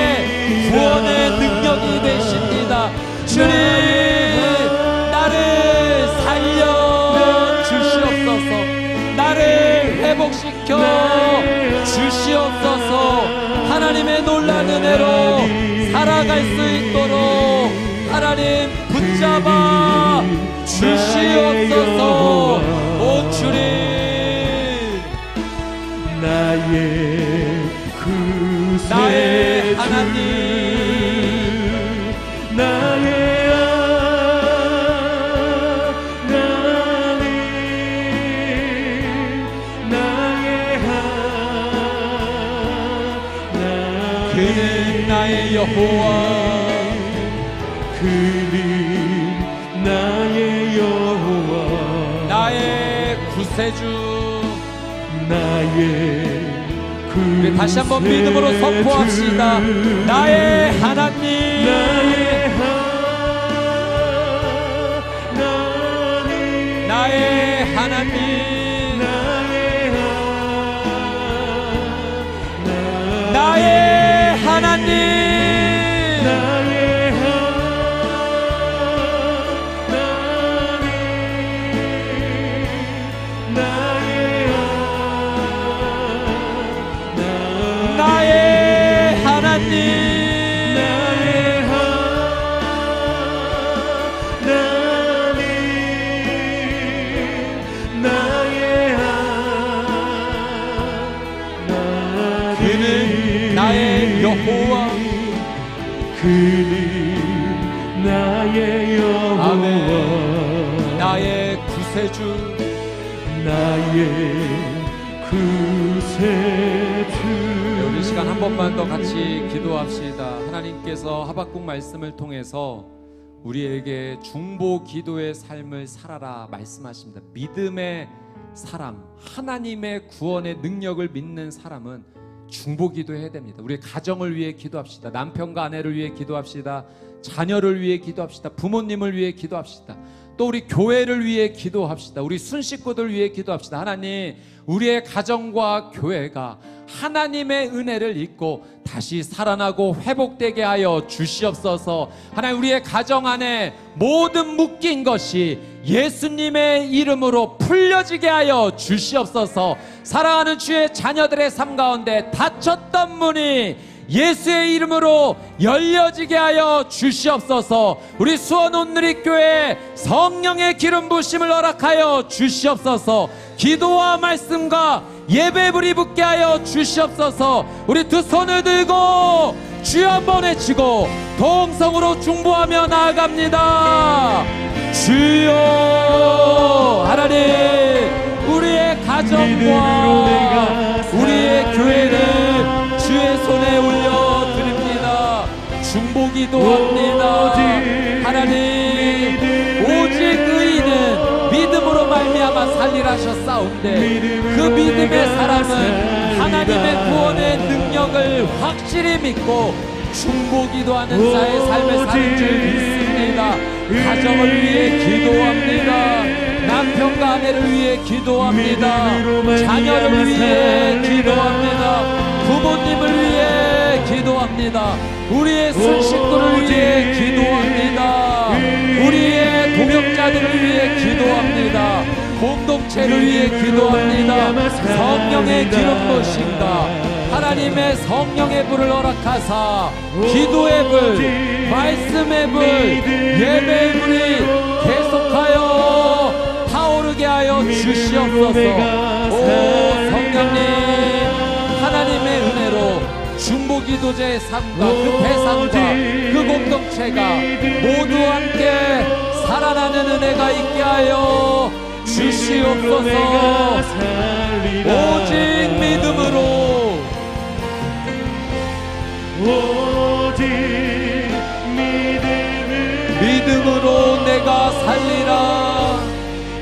Speaker 1: 구원의 능력이 되십니다. 주님, 나를 살려 주시옵소서. 나를 회복시켜 주시옵소서. 하나님의 놀라운 은혜로 살아갈 수 있도록 하나님 붙잡아 주시옵소서. 오 주님,
Speaker 2: 나의 구세주,
Speaker 1: 나의 하나님,
Speaker 2: 나의
Speaker 1: 그는 나의 여호와,
Speaker 2: 그는 나의 여호와,
Speaker 1: 나의 구세주.
Speaker 2: 나의
Speaker 1: 우리 다시 한번 믿음으로 선포합시다. 나의 하나님,
Speaker 2: 나의 하나님,
Speaker 1: 나의 하나님, 나의 하나님, 그는 나의 여호와,
Speaker 2: 그는 나의 여호와,
Speaker 1: 아멘. 나의 구세주,
Speaker 2: 나의 그새
Speaker 1: 우리 시간 한 번만 더 같이 기도합시다. 하나님께서 하박국 말씀을 통해서 우리에게 중보 기도의 삶을 살아라 말씀하십니다. 믿음의 사람, 하나님의 구원의 능력을 믿는 사람은 중보 기도해야 됩니다. 우리 가정을 위해 기도합시다. 남편과 아내를 위해 기도합시다. 자녀를 위해 기도합시다. 부모님을 위해 기도합시다. 또 우리 교회를 위해 기도합시다. 우리 순식구들 위해 기도합시다. 하나님, 우리의 가정과 교회가 하나님의 은혜를 잊고 다시 살아나고 회복되게 하여 주시옵소서. 하나님, 우리의 가정 안에 모든 묶인 것이 예수님의 이름으로 풀려지게 하여 주시옵소서. 사랑하는 주의 자녀들의 삶 가운데 닫혔던 문이 예수의 이름으로 열려지게 하여 주시옵소서. 우리 수원 온누리교회 성령의 기름 부심을 허락하여 주시옵소서. 기도와 말씀과 예배불이 붙게 하여 주시옵소서. 우리 두 손을 들고 주여 한번 외치고 동성으로 중보하며 나아갑니다. 주여. 하나님, 우리의 가정과 우리의 교회를 주의 손에 올려드립니다. 중보 기도합니다. 하나님, 오직 의인은 믿음으로 말미암아 살리라 하셨사온데 그 믿음의 사람은 하나님의 구원의 능력을 확실히 믿고 중보 기도하는 자의 삶을 사는 줄 믿습니다. 가정을 위해 기도합니다. 남편과 아내를 위해 기도합니다. 자녀를 위해 기도합니다. 부모님을 위해 기도합니다. 우리의 순식구를 위해 기도합니다. 우리의 동역자들을 위해 기도합니다. 공동체를 위해 기도합니다. 성령의 기름 부으신다. 하나님의 성령의 불을 허락하사 기도의 불, 말씀의 불, 예배의 불이 계속하여 타오르게 하여 주시옵소서. 오 성령님, 하나님의 은혜로 중보기도자의 삶과 그 대상과 그 공동체가 모두 함께 살아나는 은혜가 있게 하여 주시옵소서. 오직 믿음으로,
Speaker 2: 오직
Speaker 1: 믿음으로 내가 살리라.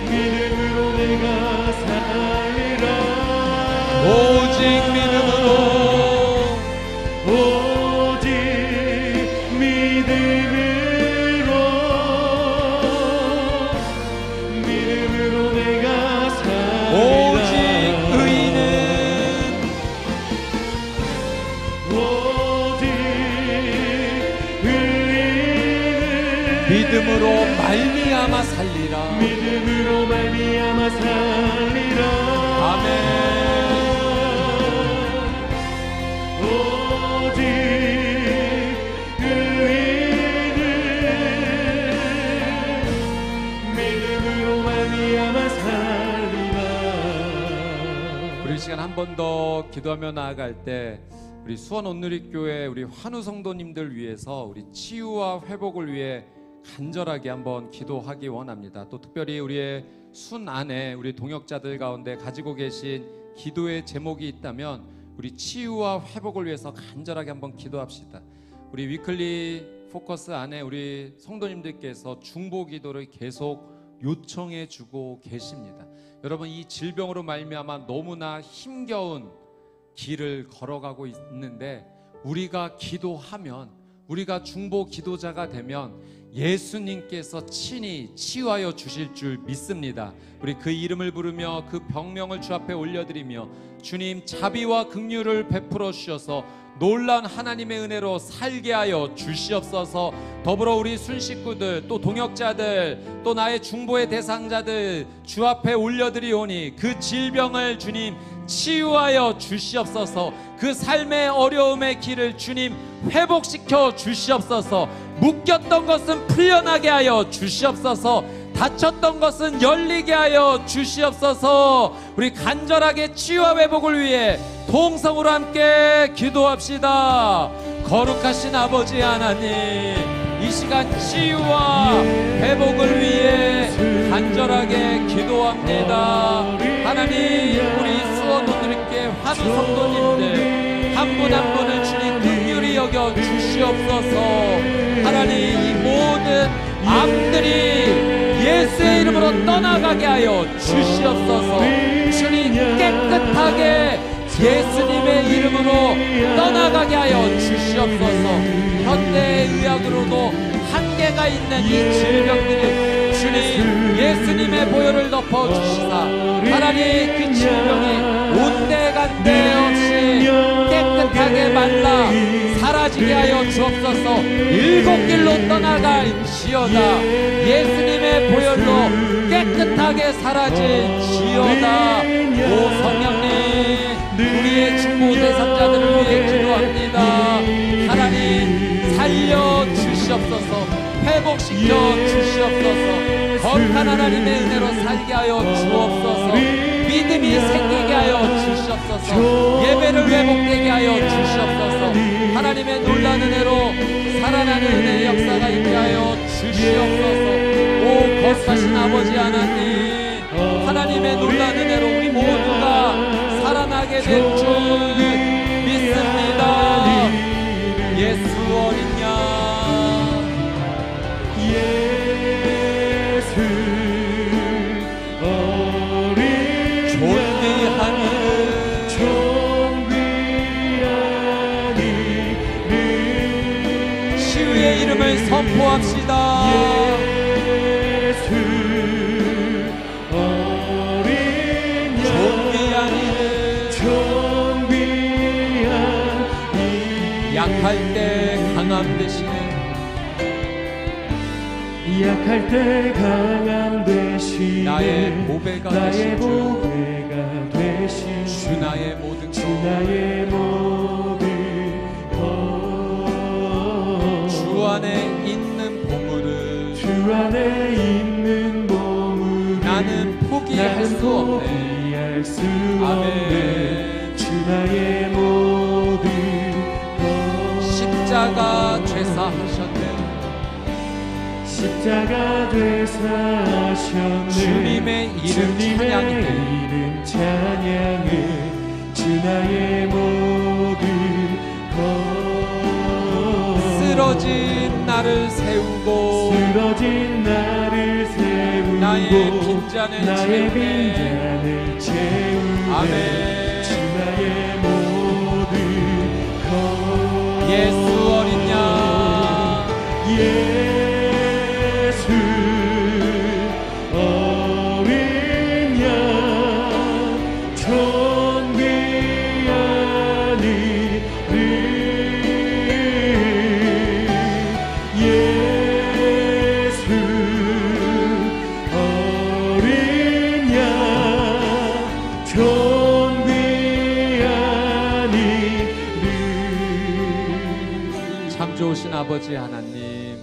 Speaker 2: 믿음으로 내가 살리라.
Speaker 1: 오직 믿음으로,
Speaker 2: 오직 믿음으로 내가 살리라.
Speaker 1: 오직 의인은 믿음으로 말미암아 살리라.
Speaker 2: 믿음으로 말미암아 살리라.
Speaker 1: 아멘.
Speaker 2: 오직 의인은 믿음으로 말미암아 살리라.
Speaker 1: 우리 이 시간 한 번 더 기도하며 나아갈 때 우리 수원 온누리교회 우리 환우 성도님들 위해서 우리 치유와 회복을 위해 간절하게 한번 기도하기 원합니다. 또 특별히 우리의 순 안에 우리 동역자들 가운데 가지고 계신 기도의 제목이 있다면 우리 치유와 회복을 위해서 간절하게 한번 기도합시다. 우리 위클리 포커스 안에 우리 성도님들께서 중보 기도를 계속 요청해 주고 계십니다. 여러분, 이 질병으로 말미암아 너무나 힘겨운 길을 걸어가고 있는데 우리가 기도하면, 우리가 중보 기도자가 되면 예수님께서 친히 치유하여 주실 줄 믿습니다. 우리 그 이름을 부르며 그 병명을 주 앞에 올려드리며 주님 자비와 긍휼을 베풀어 주셔서 놀라운 하나님의 은혜로 살게 하여 주시옵소서. 더불어 우리 순식구들, 또 동역자들, 또 나의 중보의 대상자들 주 앞에 올려드리오니 그 질병을 주님 치유하여 주시옵소서. 그 삶의 어려움의 길을 주님 회복시켜 주시옵소서. 묶였던 것은 풀려나게 하여 주시옵소서. 다쳤던 것은 열리게 하여 주시옵소서. 우리 간절하게 치유와 회복을 위해 통성으로 함께 기도합시다. 거룩하신 아버지 하나님, 이 시간 치유와 회복을 위해 간절하게 기도합니다. 하나님, 우리 수원 한우 성도님들 한 분 한 분을 주님 긍휼히 여겨 주시옵소서. 하나님, 이 모든 암들이 예수의 이름으로 떠나가게 하여 주시옵소서. 주님, 깨끗하게 예수님의 이름으로 떠나가게 하여 주시옵소서. 현대의학으로도 한계가 있는 이 질병들을 주님 예수님의 보혈을 덮어주시사 하나님, 그 질병이 온데간데 없이 깨끗하게 말라 사라지게 하여 주옵소서. 일곱 길로 떠나갈지어다. 예수님의 보혈로 깨끗하게 사라질지어다. 오 성령님, 우리의 중보 대상자들을 위해 기도합니다. 하나님, 살려주시옵소서. 회복시켜 주시옵소서. 거룩한 하나님의 은혜로 살게 하여 주옵소서. 믿음이 생기게 하여 주시옵소서. 예배를 회복되게 하여 주시옵소서. 하나님의 놀라운 은혜로 살아나는 은혜의 역사가 있게 하여 주시옵소서. 오 거룩하신 아버지 하나님, 하나님의 놀라운 은혜로 우리 모두가 살아나게 될 줄 믿습니다. 예수 어린 양,
Speaker 2: 예수 어린
Speaker 1: 존귀한 이름, 치유의 이름을 선포합시다.
Speaker 2: 예수 어린
Speaker 1: 존귀한 이름,
Speaker 2: 존귀한 이름,
Speaker 1: 약할 때 강함 되시는,
Speaker 2: 약할 때 강함 되시네.
Speaker 1: 나의 보배가 되신 주,
Speaker 2: 보배가 되신
Speaker 1: 주 나의 모든
Speaker 2: 주
Speaker 1: 것,
Speaker 2: 나의 모든 것,
Speaker 1: 주 안에 있는 보물을
Speaker 2: 주 안에 있는 보물
Speaker 1: 나는 포기할 수 없네.
Speaker 2: 포기할 수
Speaker 1: 아멘.
Speaker 2: 없네. 주 나의 모든 것,
Speaker 1: 십자가 죄사하셨네.
Speaker 2: 십자가 되사셨네.
Speaker 1: 주님의 이름 찬양해.
Speaker 2: 이름 찬양해. 주 나의 모든 것,
Speaker 1: 쓰러진 나를 세우고
Speaker 2: 쓰러진 나를 세우고
Speaker 1: 나의 빈잔을
Speaker 2: 나의
Speaker 1: 채우네.
Speaker 2: 빈잔을 채우네.
Speaker 1: 아멘.
Speaker 2: 주 나의 모든 것,
Speaker 1: 예수 어린 양,
Speaker 2: 예수 어린 양, 존귀한 이름, 예수 어린 양, 존귀한 이름.
Speaker 1: 참 좋으신 아버지 하나님,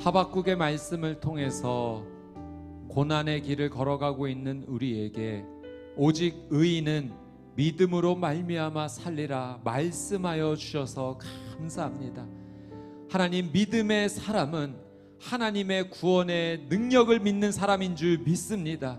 Speaker 1: 하박국의 말씀을 통해서 고난의 길을 걸어가고 있는 우리에게 오직 의인은 믿음으로 말미암아 살리라 말씀하여 주셔서 감사합니다. 하나님, 믿음의 사람은 하나님의 구원의 능력을 믿는 사람인 줄 믿습니다.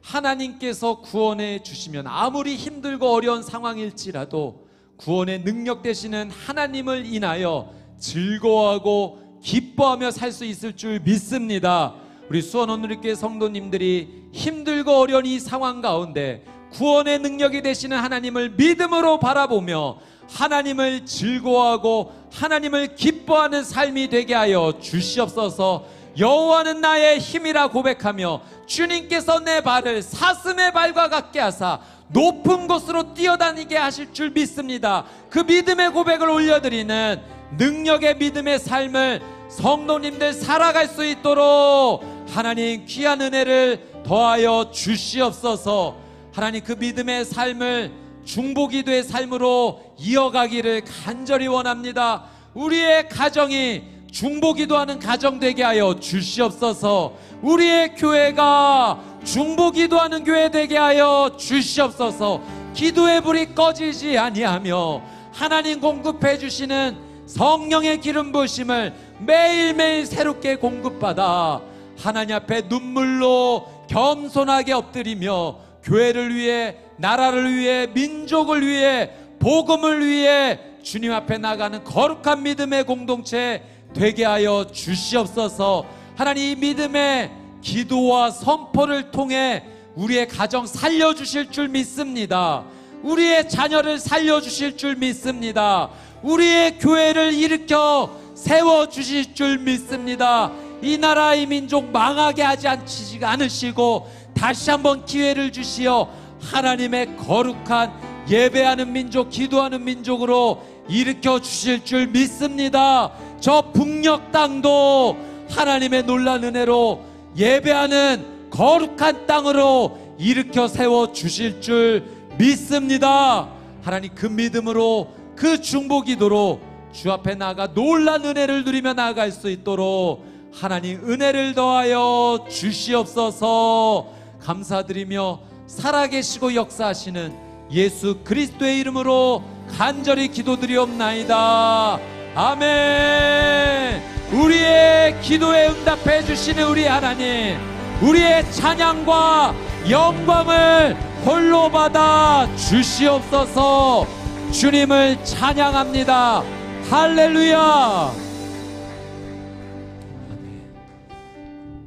Speaker 1: 하나님께서 구원해 주시면 아무리 힘들고 어려운 상황일지라도 구원의 능력 되시는 하나님을 인하여 즐거워하고 기뻐하며 살 수 있을 줄 믿습니다. 우리 수원원누리교회 성도님들이 힘들고 어려운 이 상황 가운데 구원의 능력이 되시는 하나님을 믿음으로 바라보며 하나님을 즐거워하고 하나님을 기뻐하는 삶이 되게 하여 주시옵소서. 여호와는 나의 힘이라 고백하며 주님께서 내 발을 사슴의 발과 같게 하사 높은 곳으로 뛰어다니게 하실 줄 믿습니다. 그 믿음의 고백을 올려드리는 능력의 믿음의 삶을 성도님들 살아갈 수 있도록 하나님 귀한 은혜를 더하여 주시옵소서. 하나님, 그 믿음의 삶을 중보기도의 삶으로 이어가기를 간절히 원합니다. 우리의 가정이 중보기도하는 가정 되게 하여 주시옵소서. 우리의 교회가 중보기도하는 교회 되게 하여 주시옵소서. 기도의 불이 꺼지지 아니하며 하나님 공급해 주시는 성령의 기름 부으심을 매일매일 새롭게 공급받아 하나님 앞에 눈물로 겸손하게 엎드리며 교회를 위해, 나라를 위해, 민족을 위해, 복음을 위해 주님 앞에 나가는 거룩한 믿음의 공동체 되게 하여 주시옵소서. 하나님, 이 믿음의 기도와 선포를 통해 우리의 가정 살려주실 줄 믿습니다. 우리의 자녀를 살려주실 줄 믿습니다. 우리의 교회를 일으켜 세워주실 줄 믿습니다. 이 나라, 이 민족 망하게 하지 않으시고 다시 한번 기회를 주시어 하나님의 거룩한 예배하는 민족, 기도하는 민족으로 일으켜 주실 줄 믿습니다. 저 북녘 땅도 하나님의 놀라운 은혜로 예배하는 거룩한 땅으로 일으켜 세워 주실 줄 믿습니다. 하나님, 그 믿음으로, 그 중보 기도로 주 앞에 나아가 놀라운 은혜를 누리며 나아갈 수 있도록 하나님 은혜를 더하여 주시옵소서. 감사드리며 살아계시고 역사하시는 예수 그리스도의 이름으로 간절히 기도드리옵나이다. 아멘. 우리의 기도에 응답해 주시는 우리 하나님, 우리의 찬양과 영광을 홀로 받아 주시옵소서. 주님을 찬양합니다. 할렐루야.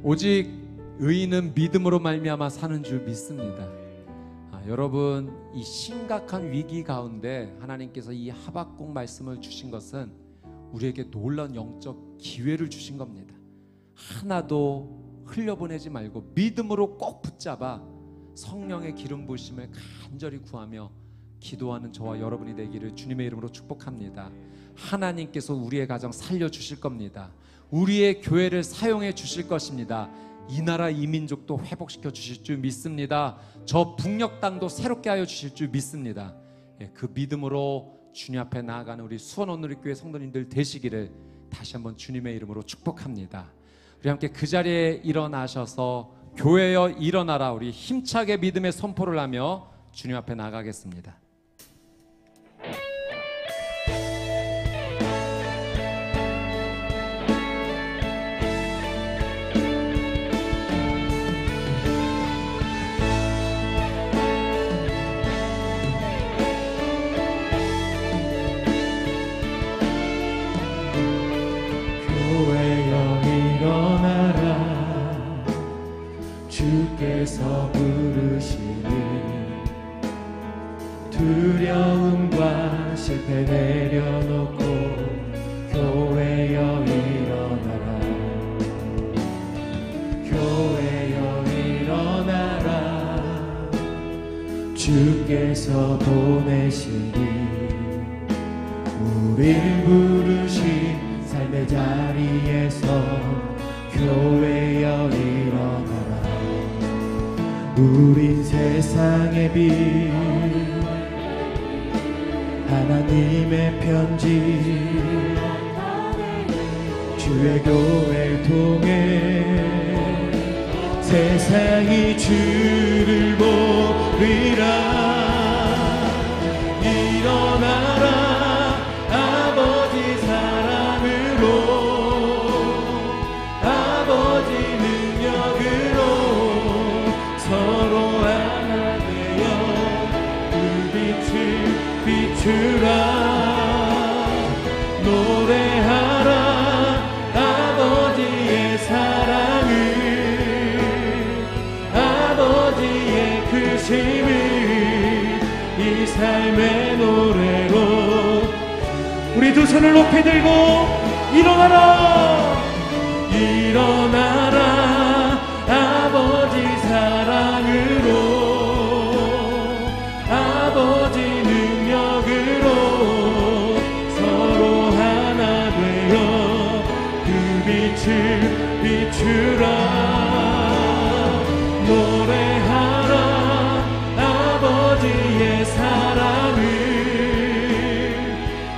Speaker 1: 오직 의인은 믿음으로 말미암아 사는 줄 믿습니다. 여러분, 이 심각한 위기 가운데 하나님께서 이 하박국 말씀을 주신 것은 우리에게 놀라운 영적 기회를 주신 겁니다. 하나도 흘려보내지 말고 믿음으로 꼭 붙잡아 성령의 기름 부으심을 간절히 구하며 기도하는 저와 여러분이 되기를 주님의 이름으로 축복합니다. 하나님께서 우리의 가정 살려주실 겁니다. 우리의 교회를 사용해 주실 것입니다. 이 나라, 이 민족도 회복시켜 주실 줄 믿습니다. 저 북녘 땅도 새롭게 하여 주실 줄 믿습니다. 그 믿음으로 주님 앞에 나아가는 우리 수원오누리교회 성도님들 되시기를 다시 한번 주님의 이름으로 축복합니다. 우리 함께 그 자리에 일어나셔서 교회여 일어나라, 우리 힘차게 믿음의 선포를 하며 주님 앞에 나아가겠습니다.
Speaker 2: 주께서 부르시니 두려움과 실패 내려놓고 교회여 일어나라, 교회여 일어나라. 주께서 보내시니 우리를 부르신 삶의 자리에서 교회여 일어나라. 우린 세상의 빛, 하나님의 편지, 주의 교회를 통해 세상이 주를 보리라. 일어나라, 아버지 사랑으로, 아버지 능력으로 서로 하나 되어 그 빛을 비추라. 노래하라 아버지의 사랑을, 아버지의 크심을 이 삶의 노래로. 우리 두 손을 높이 들고 일어나라, 일어나라 아버지 사랑으로, 아버지 능력으로 서로 하나 되어 그 빛을 비추라. 노래하라 아버지의 사랑을,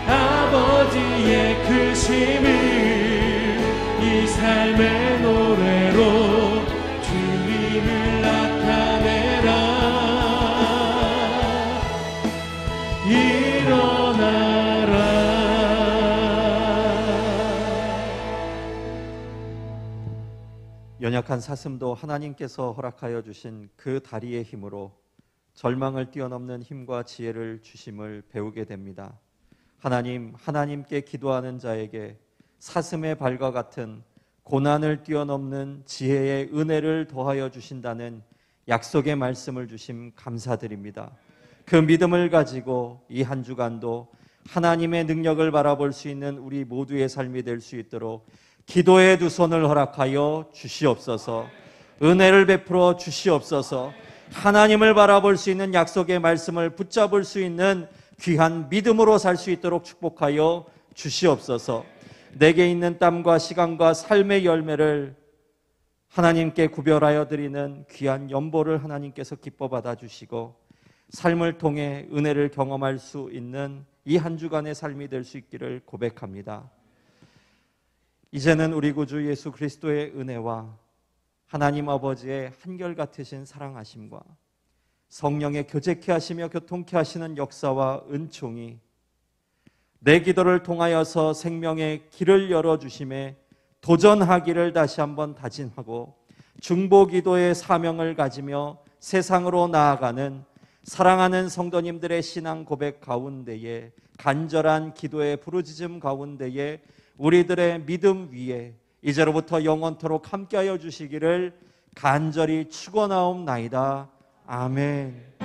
Speaker 2: 아버지의 크심을 이 삶의 노래로 주님을 나타내라. 일어나라.
Speaker 3: 연약한 사슴도 하나님께서 허락하여 주신 그 다리의 힘으로 절망을 뛰어넘는 힘과 지혜를 주심을 배우게 됩니다. 하나님께 기도하는 자에게 사슴의 발과 같은 고난을 뛰어넘는 지혜의 은혜를 더하여 주신다는 약속의 말씀을 주심 감사드립니다. 그 믿음을 가지고 이 한 주간도 하나님의 능력을 바라볼 수 있는 우리 모두의 삶이 될 수 있도록 기도의 두 손을 허락하여 주시옵소서. 은혜를 베풀어 주시옵소서. 하나님을 바라볼 수 있는 약속의 말씀을 붙잡을 수 있는 귀한 믿음으로 살 수 있도록 축복하여 주시옵소서. 내게 있는 땀과 시간과 삶의 열매를 하나님께 구별하여 드리는 귀한 연보를 하나님께서 기뻐 받아주시고 삶을 통해 은혜를 경험할 수 있는 이 한 주간의 삶이 될 수 있기를 고백합니다. 이제는 우리 구주 예수 그리스도의 은혜와 하나님 아버지의 한결같으신 사랑하심과 성령의 교제케 하시며 교통케 하시는 역사와 은총이 내 기도를 통하여서 생명의 길을 열어주심에 도전하기를 다시 한번 다짐하고 중보기도의 사명을 가지며 세상으로 나아가는 사랑하는 성도님들의 신앙 고백 가운데에 간절한 기도의 부르짖음 가운데에 우리들의 믿음 위에 이제로부터 영원토록 함께하여 주시기를 간절히 축원하옵나이다. 아멘.